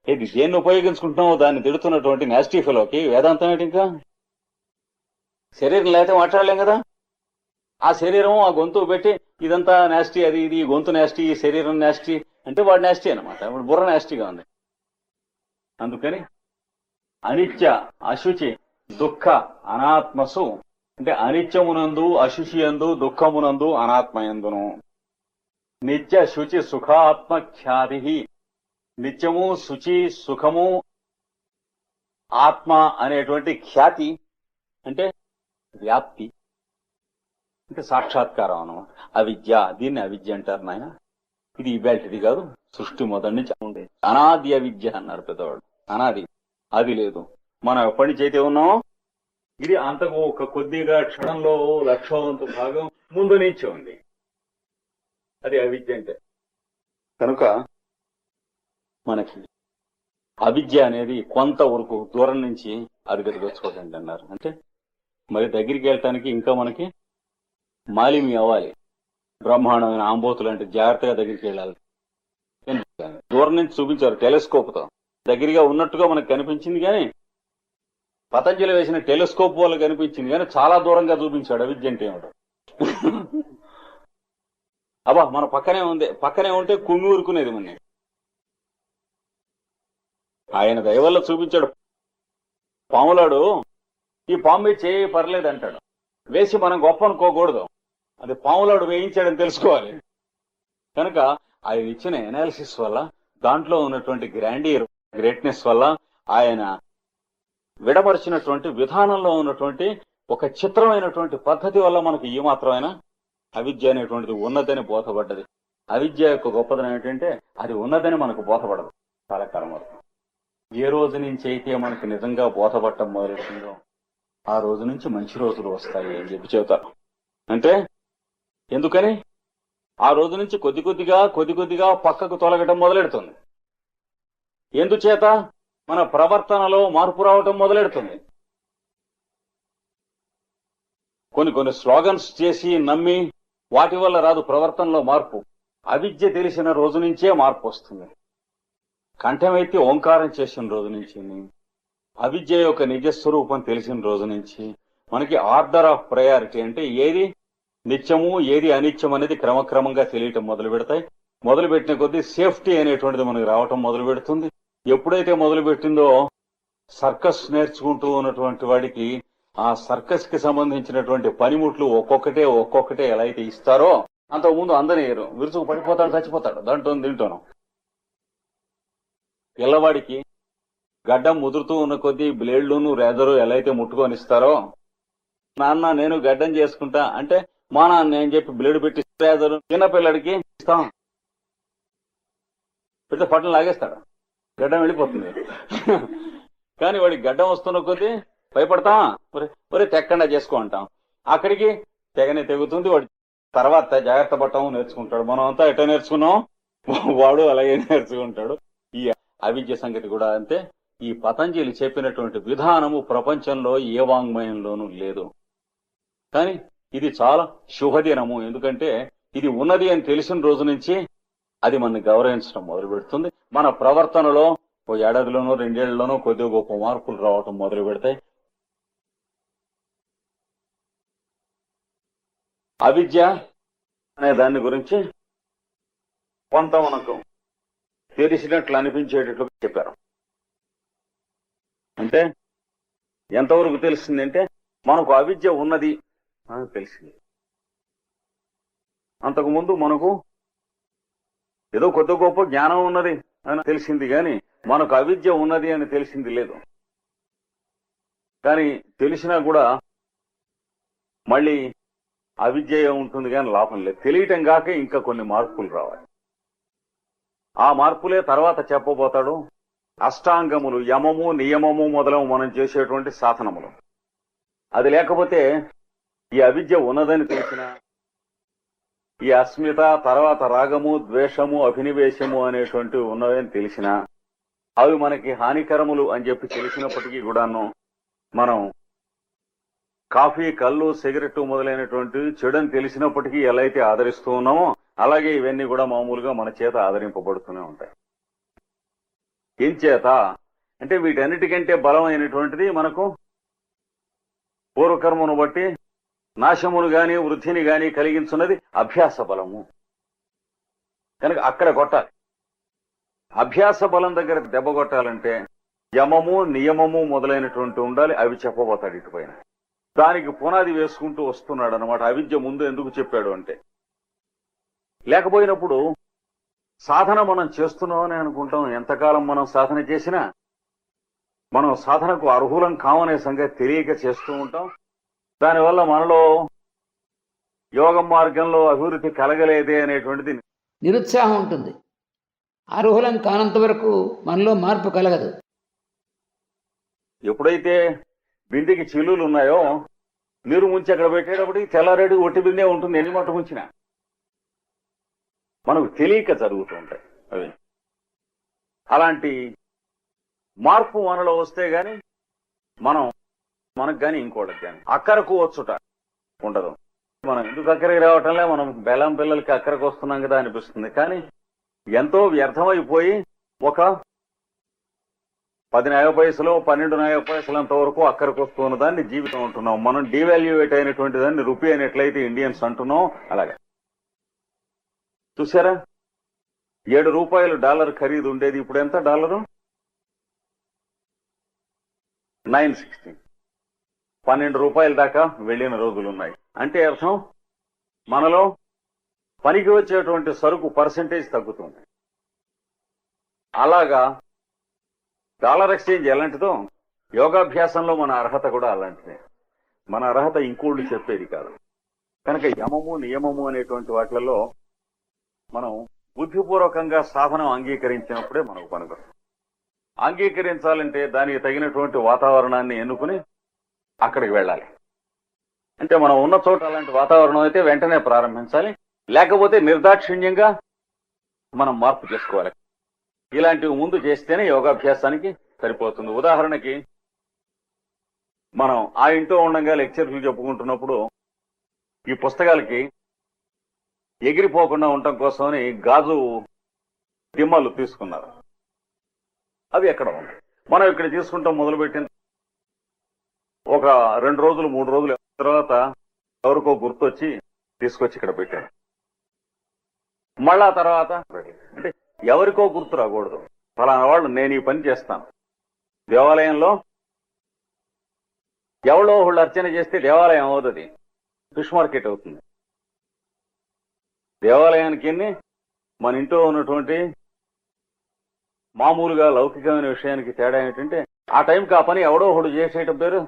ఇది దేన్ని ఉపయోగించుకుంటున్నామో దాన్ని తిడుతున్నటువంటి నాస్టీ ఫెలోకి వేదాంతం ఏంటి? ఇంకా శరీరం లేకపోతే మాట్లాడలేం కదా. ఆ శరీరం ఆ గొంతు పెట్టి ఇదంతా నాస్టీ, అది ఇది, గొంతు నాస్టీ, ఈ శరీరం నాస్టీ అంటే వాడు నాస్టీ అనమాట. ఇప్పుడు బుర్ర నాస్టీగా ఉంది. అందుకని అనిత్య అశుచి దుఃఖ అనాత్మసు అంటే అనిత్యమునందు అశుచియందు దుఃఖమునందు అనాత్మయందును నిత్య శుచి సుఖాత్మ ఖ్యాతి. నిత్యము శుచి సుఖము ఆత్మ అనేటువంటి ఖ్యాతి అంటే వ్యాప్తి, అంటే సాక్షాత్కారం అన్నమాట. అవిద్య, దీన్ని అవిద్య అంటారు నాయన. ఇది ఇవాల్టిది కాదు, సృష్టి మొదటి నుంచి ఉండేది. అనాది అవిద్య అన్నారు పెద్దవాడు. అనాది, అది లేదు. మనం ఎప్పటి నుంచి అయితే ఉన్నామో ఇది అంతకు ఒక కొద్దిగా క్షణంలో 1,00,000వ భాగం ముందు నుంచి ఉంది. అది అవిద్య అంటే. కనుక మనకి అవిద్య అనేది కొంత వరకు దూరం నుంచి అదిగదిగొచ్చుకోకండి అన్నారు. అంటే మరి దగ్గరికి వెళ్ళటానికి ఇంకా మనకి మాలిమి అవ్వాలి. బ్రహ్మాండమైన ఆంబోతులు అంటే జాగ్రత్తగా దగ్గరికి వెళ్ళాలి. దూరం నుంచి చూపించారు టెలిస్కోప్తో. దగ్గరగా ఉన్నట్టుగా మనకు కనిపించింది కానీ పతంజలి వేసిన టెలిస్కోప్ వల్ల కనిపించింది కానీ చాలా దూరంగా చూపించాడు అవిద్య అంటే ఏమిటో. అబ్బా మన పక్కనే ఉంది, పక్కనే ఉంటే కుమ్మి ఊరుకునేది మన. ఆయన దయవల్ల చూపించాడు. పాములాడు ఈ పాము మీద చేయి పర్లేదు అంటాడు, వేసి మనం గొప్ప అనుకోకూడదు. అది పాములాడు వేయించాడని తెలుసుకోవాలి. కనుక ఆయన ఇచ్చిన ఎనాలిసిస్ వల్ల, దాంట్లో ఉన్నటువంటి గ్రేట్నెస్ వల్ల, ఆయన విడమర్చినటువంటి విధానంలో ఉన్నటువంటి ఒక చిత్రమైనటువంటి పద్ధతి వల్ల మనకు ఈ మాత్రమైనా అవిద్య అనేటువంటిది ఉన్నదని బోధపడ్డది. అవిద్య యొక్క గొప్పదనం ఏంటంటే అది ఉన్నదని మనకు బోధపడదు చాలా కాలం వరకు. ఏ రోజు నుంచి అయితే మనకు నిజంగా బోధపడటం మొదలెట్టిందో ఆ రోజు నుంచి మంచి రోజులు వస్తాయి అని చెప్పి చెబుతారు. అంటే ఎందుకని ఆ రోజు నుంచి కొద్ది కొద్దిగా పక్కకు తొలగటం మొదలెడుతుంది. ఎందుచేత మన ప్రవర్తనలో మార్పు రావటం మొదలెడుతుంది. కొన్ని స్లోగన్స్ చేసి నమ్మి వాటి వల్ల రాదు ప్రవర్తనలో మార్పు. అవిద్య తెలిసిన రోజు నుంచే మార్పు వస్తుంది. కంఠమైతే ఓంకారం చేసిన రోజు నుంచి, అవిద్య యొక్క నిజస్వరూపం తెలిసిన రోజు నుంచి మనకి ఆర్డర్ ఆఫ్ ప్రయారిటీ అంటే ఏది నిత్యము ఏది అనిత్యం అనేది క్రమక్రమంగా తెలియటం మొదలు పెడతాయి. మొదలుపెట్టిన కొద్దీ సేఫ్టీ అనేటువంటిది మనకు రావటం మొదలు పెడుతుంది. ఎప్పుడైతే మొదలు పెట్టిందో సర్కస్ నేర్చుకుంటూ ఉన్నటువంటి వాడికి ఆ సర్కస్ కి సంబంధించినటువంటి పనిముట్లు ఒక్కొక్కటే ఎలా అయితే ఇస్తారో అంతకుముందు అందనేరు విరుచుకు పడిపోతాడు, చచ్చిపోతాడు దీంట్లోనూ. పిల్లవాడికి గడ్డం ముదురుతూ ఉన్న కొద్దీ బ్లేడ్లును రేజరు ఎలా అయితే ముట్టుకొని ఇస్తారో, నాన్న నేను గడ్డం చేసుకుంటా అంటే మా నాన్న నేను చెప్పి బ్లేడ్ పెట్టి రేజరు చిన్న పిల్లడికి ఇస్తాం, పెడితే పట్టణం లాగేస్తాడు, గడ్డం వెళ్ళిపోతుంది. కానీ వాడికి గడ్డం వస్తున్న కొద్దీ భయపడతామా, ఒరే తెక్కండా చేసుకో అంటాం. అక్కడికి తెగనే తెగుతుంది. వాడి తర్వాత జాగ్రత్త పడటం నేర్చుకుంటాడు. మనం అంతా ఎటో నేర్చుకున్నాం, వాడు అలాగే నేర్చుకుంటాడు. ఈ అవిద్య సంగతి కూడా అంతే. ఈ పతంజలి చెప్పినటువంటి విధానము ప్రపంచంలో ఏ వాంగ్మయంలోనూ లేదు. కానీ ఇది చాలా శుభదినము. ఎందుకంటే ఇది ఉన్నది అని తెలిసిన రోజు నుంచి అది మనని గౌరవించడం మొదలు పెడుతుంది. మన ప్రవర్తనలో ఓ ఏడాదిలోనో 2 ఏళ్లలోనో కొద్దిగా గొప్ప మార్పులు రావటం మొదలు పెడతాయి. అవిద్య అనే దాని గురించి కొంత మనకు తెలిసినట్లు అనిపించేటట్లు చెప్పారు. అంటే ఎంతవరకు తెలిసిందంటే మనకు అవిద్య ఉన్నది అని తెలిసింది. అంతకుముందు మనకు ఏదో కొద్ది గొప్ప జ్ఞానం ఉన్నది అని తెలిసింది కానీ మనకు అవిద్య ఉన్నది అని తెలిసింది లేదు. కానీ తెలిసినా కూడా మళ్ళీ అవిద్య ఉంటుంది కానీ లాభం లేదు. తెలియటం కాక ఇంకా కొన్ని మార్పులు రావాలి. ఆ మార్పులే తర్వాత చెప్పబోతాడు. అష్టాంగములు, యమము నియమము మొదలవు మనం చేసేటువంటి సాధనములు. అది లేకపోతే ఈ అవిద్య ఉన్నదని తెలిసిన ఈ అస్మిత, తర్వాత రాగము, ద్వేషము, అభినివేశము అనేటువంటివి ఉన్నదని తెలిసిన అవి మనకి హానికరములు అని చెప్పి తెలిసినప్పటికీ కూడాను మనం కాఫీ, కళ్ళు, సిగరెట్ మొదలైనటువంటి చెడుని తెలిసినప్పటికీ ఎలా అయితే ఆదరిస్తూ ఉన్నామో అలాగే ఇవన్నీ కూడా మామూలుగా మన చేత ఆదరింపబడుతూనే ఉంటాయి. ఏం చేత అంటే వీటన్నిటికంటే బలమైనటువంటిది మనకు పూర్వకర్మను బట్టి నాశమును గాని వృద్ధిని గాని కలిగించున్నది అభ్యాస బలము. కనుక అక్కడ కొట్టాలి. అభ్యాస బలం దగ్గర దెబ్బ కొట్టాలంటే యమము నియమము మొదలైనటువంటి ఉండాలి. అవి చెప్పబోతాడు ఇటుపైన. దానికి పునాది వేసుకుంటూ వస్తున్నాడు అనమాట. అవిద్య ముందు ఎందుకు చెప్పాడు అంటే, లేకపోయినప్పుడు సాధన మనం చేస్తున్నామని అనుకుంటాం. ఎంతకాలం మనం సాధన చేసినా మనం సాధనకు అర్హులం కామనే సంగతి తెలియక చేస్తూ ఉంటాం. దానివల్ల మనలో యోగ మార్గంలో అభివృద్ధి కలగలేదే అనేటువంటిది నిరుత్సాహం ఉంటుంది. అర్హులం కానంత వరకు మనలో మార్పు కలగదు. ఎప్పుడైతే బిందెకి చిల్లులు ఉన్నాయో నీరు ముంచి అక్కడ పెట్టేటప్పటికి తెల్లారేడు ఒట్టి బిందే ఉంటుంది. ఎన్ని మట్టు ముంచినా మనకు తెలియక జరుగుతూ ఉంటాయి అవి. అలాంటి మార్పు మనలో వస్తే గాని మనకు గాని ఇంకోటికి గాని అక్కరకు వచ్చుట ఉండదు. మనం ఎందుకు అక్కడికి రావటంలే, మనం బెల్లం పిల్లలకి అక్కడికి వస్తున్నాం కదా అనిపిస్తుంది. కానీ ఎంతో వ్యర్థమైపోయి ఒక 10 నయ పైసలు 12 నయ పైసలంత వరకు అక్కడికి వస్తున్న దాన్ని జీవితం అంటున్నాం. మనం డివాల్యుయేట్ అయినటువంటి దాన్ని రూపీ అయినట్లయితే ఇండియన్స్ అంటున్నాం. అలాగే చూసారా, $7 ఖరీదు ఉండేది, ఇప్పుడు ఎంత డాలరు? 9.60. 12 రూపాయల దాకా వెళ్లిన రోజులు ఉన్నాయి. అంటే అర్థం మనలో పనికి వచ్చేటువంటి సరుకు పర్సెంటేజ్ తగ్గుతుంది. అలాగా డాలర్ ఎక్స్చేంజ్ ఎలాంటిదో యోగాభ్యాసంలో మన అర్హత కూడా అలాంటిదే. మన అర్హత ఇంకోళ్ళు చెప్పేది కాదు. కనుక యమము నియమము అనేటువంటి వాటిలలో మనం బుద్ధిపూర్వకంగా సాధనం అంగీకరించినప్పుడే మనకు పనులు. అంగీకరించాలంటే దానికి తగినటువంటి వాతావరణాన్ని ఎన్నుకుని అక్కడికి వెళ్ళాలి. అంటే మనం ఉన్న చోట అలాంటి వాతావరణం అయితే వెంటనే ప్రారంభించాలి. లేకపోతే నిర్దాక్షిణ్యంగా మనం మార్పు చేసుకోవాలి. ఇలాంటివి ముందు చేస్తేనే యోగాభ్యాసానికి సరిపోతుంది. ఉదాహరణకి మనం ఆ ఇంట్లో ఉండగా లెక్చర్లు చెప్పుకుంటున్నప్పుడు ఈ పుస్తకాలకి ఎగిరిపోకుండా ఉండటం కోసమని గాజు దిమ్మలు తీసుకున్నారు. అవి ఎక్కడ ఉన్నాయి? మనం ఇక్కడ తీసుకుంటాం. మొదలుపెట్టిన ఒక 2 రోజులు 3 రోజులు తర్వాత ఎవరికో గుర్తొచ్చి తీసుకొచ్చి ఇక్కడ పెట్టాడు. మళ్ళా తర్వాత అంటే ఎవరికో గుర్తు రాకూడదు. ఫలానా వాళ్ళు నేను ఈ పని చేస్తాను. దేవాలయంలో ఎవరో వాళ్ళు అర్చన చేస్తే దేవాలయం అవుతుంది, ఫిష్ మార్కెట్ అవుతుంది. దేవాలయానికి మన ఇంట్లో ఉన్నటువంటి మామూలుగా లౌకికమైన విషయానికి తేడా ఏంటంటే ఆ టైంకి ఆ పని ఎవడో ఒకడు చేసేయటం పేరు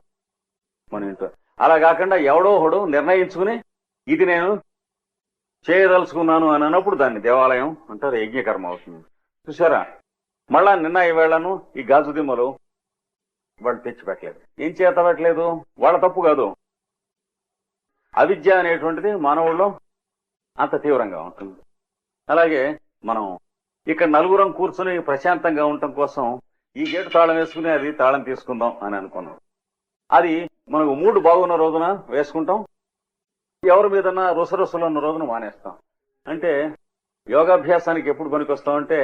మన ఇంట్లో. అలా కాకుండా ఎవడో ఒకడు నిర్ణయించుకుని ఇది నేను చేయదలుచుకున్నాను అని అన్నప్పుడు దాన్ని దేవాలయం అంటారు, యజ్ఞకర్మ అవుతుంది. చూసారా, మళ్ళా నిన్న ఈవేళను ఈ గాజు దిమ్మలు వాళ్ళు తెచ్చిపెట్టలేదు. ఏం చేత పెట్టలేదు? వాళ్ళ తప్పు కాదు. అవిద్య అనేటువంటిది మానవుల్లో అంత తీవ్రంగా ఉంటుంది. అలాగే మనం ఇక్కడ నలుగురం కూర్చుని ప్రశాంతంగా ఉండటం కోసం ఈ గేటు తాళం వేసుకుని అది తాళం తీసుకుందాం అని అనుకున్నాం. అది మనకు మూడు బాగున్న రోజున వేసుకుంటాం, ఎవరి మీదన్నా రుసరుసలు ఉన్న రోజున మానేస్తాం. అంటే యోగాభ్యాసానికి ఎప్పుడు పనికొస్తామంటే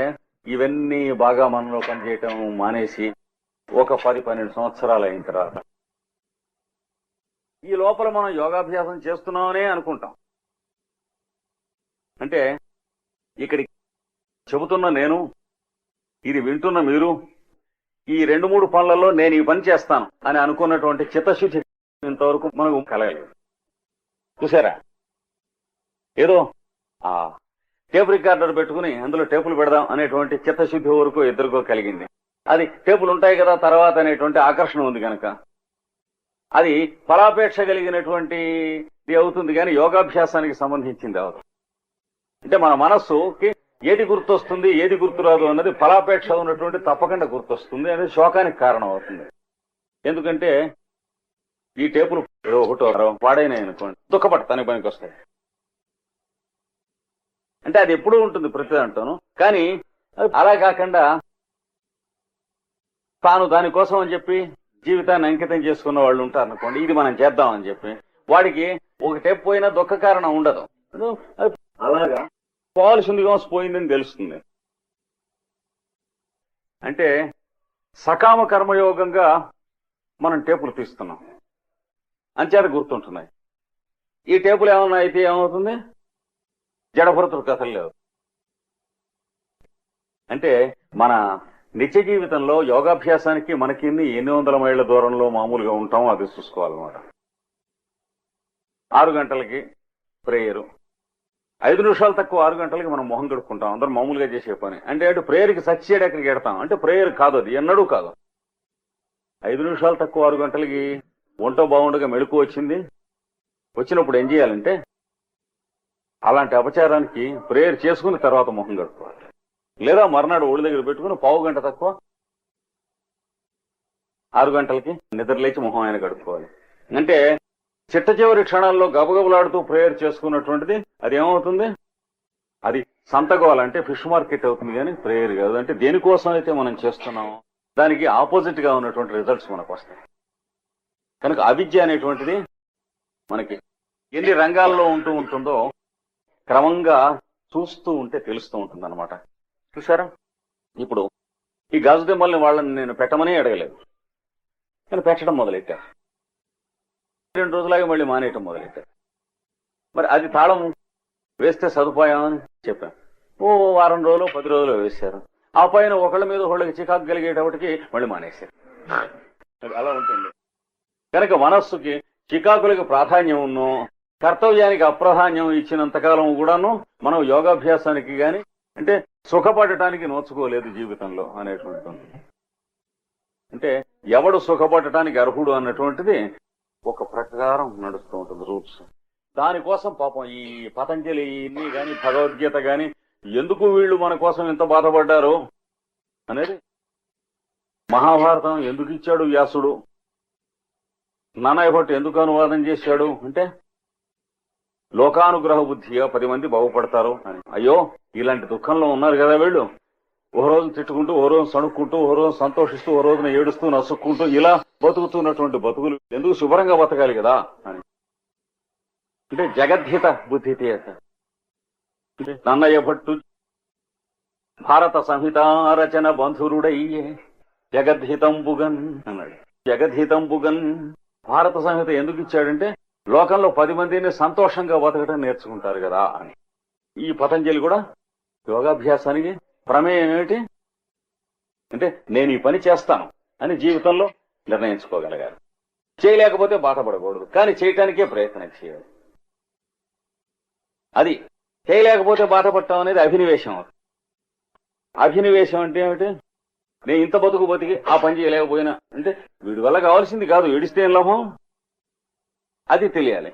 ఇవన్నీ బాగా మనలో పనిచేయటం మానేసి ఒక 10-12 సంవత్సరాలు అయిన తర్వాత ఈ లోపల మనం యోగాభ్యాసం చేస్తున్నామనే అనుకుంటాం. అంటే ఇక్కడికి చెబుతున్న నేను, ఇది వింటున్న మీరు, ఈ 2-3 పనులలో నేను ఈ పని చేస్తాను అని అనుకున్నటువంటి చిత్తశుద్ధి ఇంతవరకు మనకు కలగలేదు. చూసారా, ఏదో టేప్ రికార్డర్ పెట్టుకుని అందులో టేపులు పెడదాం అనేటువంటి చిత్తశుద్ధి వరకు ఇద్దరికో కలిగింది. అది టేపులు ఉంటాయి కదా తర్వాత అనేటువంటి ఆకర్షణ ఉంది కనుక అది ఫలాపేక్ష కలిగినటువంటిది అవుతుంది, కానీ యోగాభ్యాసానికి సంబంధించింది అవదు. అంటే మన మనస్సుకి ఏది గుర్తొస్తుంది ఏది గుర్తురాదు అన్నది ఫలాపేక్ష ఉన్నటువంటి తప్పకుండా గుర్తొస్తుంది అనేది శోకానికి కారణం అవుతుంది. ఎందుకంటే ఈ టేపులు ఒకటో పాడైనాయి అనుకోండి, దుఃఖపడతానికి పనికి వస్తాయి. అంటే అది ఎప్పుడూ ఉంటుంది ప్రతి దాంట్లోనూ. కానీ అలా కాకుండా తాను దానికోసం అని చెప్పి జీవితాన్ని అంకితం చేసుకున్న వాళ్ళు ఉంటారు అనుకోండి, ఇది మనం చేద్దామని చెప్పి వాడికి ఒక టేప్ పోయినా దుఃఖ కారణం ఉండదు. అలాగా పోవాల్సిందిగా పోయిందని తెలుస్తుంది. అంటే సకామ కర్మయోగంగా మనం టేపులు తీస్తున్నాం, అంచేత గుర్తుంటున్నాయి. ఈ టేపులు ఏమన్నా అయితే ఏమవుతుంది, జడభరతుల కథలు లేవు. అంటే మన నిత్య జీవితంలో యోగాభ్యాసానికి మనకి ఎన్ని వందల మైళ్ళ దూరంలో మామూలుగా ఉంటామో అది చూసుకోవాలన్నమాట. 6 గంటలకి ప్రేయరు, 5 నిమిషాలు తక్కువ 6 గంటలకి మనం మొహం కడుక్కుంటాం, అందరం మామూలుగా చేసే పని. అంటే అటు ప్రేయర్కి సచ్చేడు ఎక్కడికి ఎడతాం, అంటే ప్రేయర్ కాదు, అది ఎన్నడూ కాదు. 5 నిమిషాలు తక్కువ 6 గంటలకి ఒంటో బాగుండగా మెళుకు వచ్చినప్పుడు ఏం చేయాలంటే అలాంటి అపచారానికి ప్రేయర్ చేసుకుని తర్వాత మొహం కడుక్కోవాలి. లేదా మర్నాడు ఒళ్ళు దగ్గర పెట్టుకుని 1/2 గంట తక్కువ 6 గంటలకి నిద్రలేచి మొహం ఆయన కడుక్కోవాలి. అంటే చిట్ట చివరి క్షణాల్లో గబగబలాడుతూ ప్రేయర్ చేసుకున్నటువంటిది అది ఏమవుతుంది, అది సంతగోవాలంటే ఫిష్ మార్కెట్ అవుతుంది, కానీ ప్రేయర్ కాదు. అంటే దేనికోసం అయితే మనం చేస్తున్నామో దానికి ఆపోజిట్ గా ఉన్నటువంటి రిజల్ట్స్ మనకు వస్తాయి. కనుక అవిద్య అనేటువంటిది మనకి ఎన్ని రంగాల్లో ఉంటుందో క్రమంగా చూస్తూ ఉంటే తెలుస్తూ ఉంటుంది అనమాట. చూసారా, ఇప్పుడు ఈ గాజు దిమ్మల్ని వాళ్ళని నేను పెట్టమని అడగలేదు, కానీ పెట్టడం మొదలెట్టారు. 2 రోజులాగా మళ్ళీ మానేయటం మొదలెట్టారు. మరి అది తాళం వేస్తే సదుపాయం అని చెప్పాను. వారం రోజులు 10 రోజులు వేశారు. ఆ పైన ఒకళ్ళ మీద ఒకళ్ళకి చికాకు కలిగేటప్పటికి మళ్ళీ మానేశారు. అలా ఉంటుంది. కనుక మనస్సుకి చికాకులకి ప్రాధాన్యం ఉన్నో కర్తవ్యానికి అప్రాధాన్యం ఇచ్చినంతకాలం కూడాను మనం యోగాభ్యాసానికి గాని అంటే సుఖపడటానికి నోచుకోలేదు జీవితంలో అనేటువంటి. అంటే ఎవడు సుఖపడటానికి అర్హుడు అన్నటువంటిది ఒక ప్రకారం నడుస్తూ ఉంటుంది, రూల్స్. దానికోసం పాపం ఈ పతంజలి ఇన్ని గాని భగవద్గీత గాని ఎందుకు వీళ్ళు మన కోసం ఎంత బాధపడ్డారు అనేది, మహాభారతం ఎందుకు ఇచ్చాడు వ్యాసుడు, నానాయ భట్టు ఎందుకు అనువాదం చేశాడు అంటే లోకానుగ్రహ బుద్ధిగా 10 మంది బాగుపడతారు అని. అయ్యో ఇలాంటి దుఃఖంలో ఉన్నారు కదా వీళ్ళు, ఓ రోజు తిట్టుకుంటూ ఓ రోజు సణుక్కుంటూ ఓ రోజు సంతోషిస్తూ ఓ రోజున ఏడుస్తూ నసుక్కుంటూ ఇలా బతుకుతున్నటువంటి బతుకులు ఎందుకు శుభ్రంగా బతకాలి కదా అని. అంటే జగద్హిత బుద్ధి తీయట. నన్నయ్య భట్టు భారత సంహిత రచన బంధురుడయ్యే జగద్హితంబుగన్ అన్నాడు. జగద్హితంబుగన్ భారత సంహిత ఎందుకు ఇచ్చాడంటే లోకంలో 10 మందిని సంతోషంగా బతకడం నేర్చుకుంటారు కదా అని. ఈ పతంజలి కూడా యోగాభ్యాసానికి ప్రమేయం ఏమిటి అంటే నేను ఈ పని చేస్తాను అని జీవితంలో నిర్ణయించుకోగలగాలి. చేయలేకపోతే బాధపడకూడదు, కానీ చేయటానికే ప్రయత్నం చేయాలి. అది చేయలేకపోతే బాధపడటం అనేది అభినివేశం. అభినివేశం అంటే ఏమిటి, నేను ఇంత బతికి ఆ పని చేయలేకపోయినా అంటే వీడి వల్ల కావాల్సింది కాదు, ఏడిస్తే ఏం లాభం, అది తెలియాలి.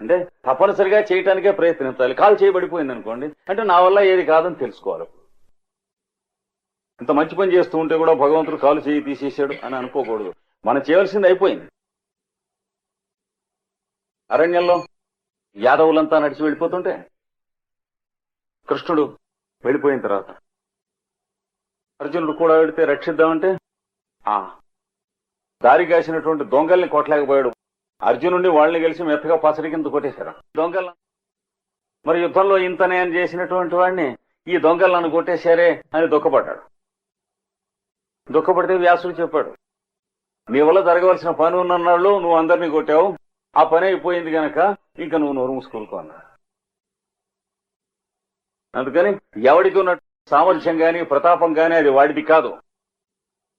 అంటే తప్పనిసరిగా చేయటానికే ప్రయత్నించాలి. కాలు చేయబడిపోయింది అనుకోండి అంటే నా వల్ల ఏది కాదని తెలుసుకోవాలి. ఇంత మంచి పని చేస్తూ ఉంటే కూడా భగవంతుడు కాలు చేయి తీసేశాడు అని అనుకోకూడదు. మనం చేయవలసింది అయిపోయింది. అరణ్యంలో యాదవులంతా నడిచి వెళ్ళిపోతుంటే కృష్ణుడు వెళ్ళిపోయిన తర్వాత అర్జునుడు కూడా వెళితే రక్షిద్దామంటే దారి కాసినటువంటి దొంగల్ని కొట్టలేకపోయాడు. అర్జునుడిని వాళ్ళని కలిసి మెత్తగా పసడి కింద కొట్టేశారు దొంగల. మరి యుద్ధంలో ఇంతనే అని చేసినటువంటి వాడిని ఈ దొంగలను కొట్టేశారే అని దుఃఖపడ్డాడు. దుఃఖపడితే వ్యాసుడు చెప్పాడు, నీ వల్ల జరగవలసిన పని ఉన్నన్నాళ్ళు నువ్వు అందరినీ కొట్టావు, ఆ పని అయిపోయింది గనక ఇంకా నువ్వు నోరు మూసుకొనుకో అన్నాడు. అందుకని ఎవడికి ఉన్న సామర్థ్యం గాని ప్రతాపం గాని అది వాడిది కాదు.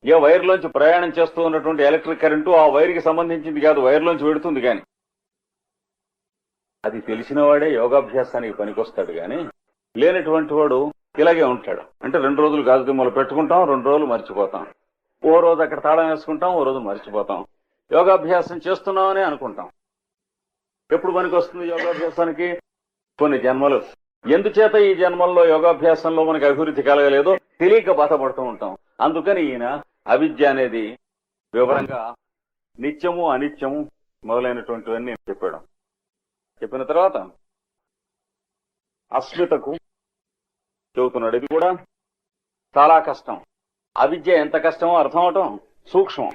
ఏ వైర్లోంచి ప్రయాణం చేస్తూ ఉన్నటువంటి ఎలక్ట్రిక్ కరెంటు ఆ వైర్కి సంబంధించింది కాదు, వైర్లోంచి వెడుతుంది. కానీ అది తెలిసిన వాడే యోగాభ్యాసానికి పనికొస్తాడు గాని లేనటువంటి వాడు ఇలాగే ఉంటాడు. అంటే 2 రోజులు గాజు దిమ్మలు పెట్టుకుంటాం, 2 రోజులు మర్చిపోతాం, ఓ రోజు అక్కడ తాళం వేసుకుంటాం, ఓ రోజు మర్చిపోతాం. యోగాభ్యాసం చేస్తున్నామని అనుకుంటాం. ఎప్పుడు పనికొస్తుంది యోగాభ్యాసానికి? కొన్ని జన్మలు. ఎందుచేత ఈ జన్మల్లో యోగాభ్యాసంలో మనకి అభివృద్ధి కలగలేదో తెలియక బాధపడుతూ ఉంటాం. అందుకని ఈయన అవిద్య అనేది వివరంగా నిత్యము అనిత్యము మొదలైనటువంటివన్నీ చెప్పాడు. చెప్పిన తర్వాత అస్మితకు చెబుతున్నాడు. ఇది కూడా చాలా కష్టం. అవిద్య ఎంత కష్టమో అర్థం అవటం సూక్ష్మం.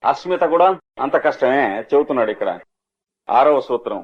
అస్మిత కూడా అంత కష్టమే చెబుతున్నాడు ఇక్కడ 6వ సూత్రం.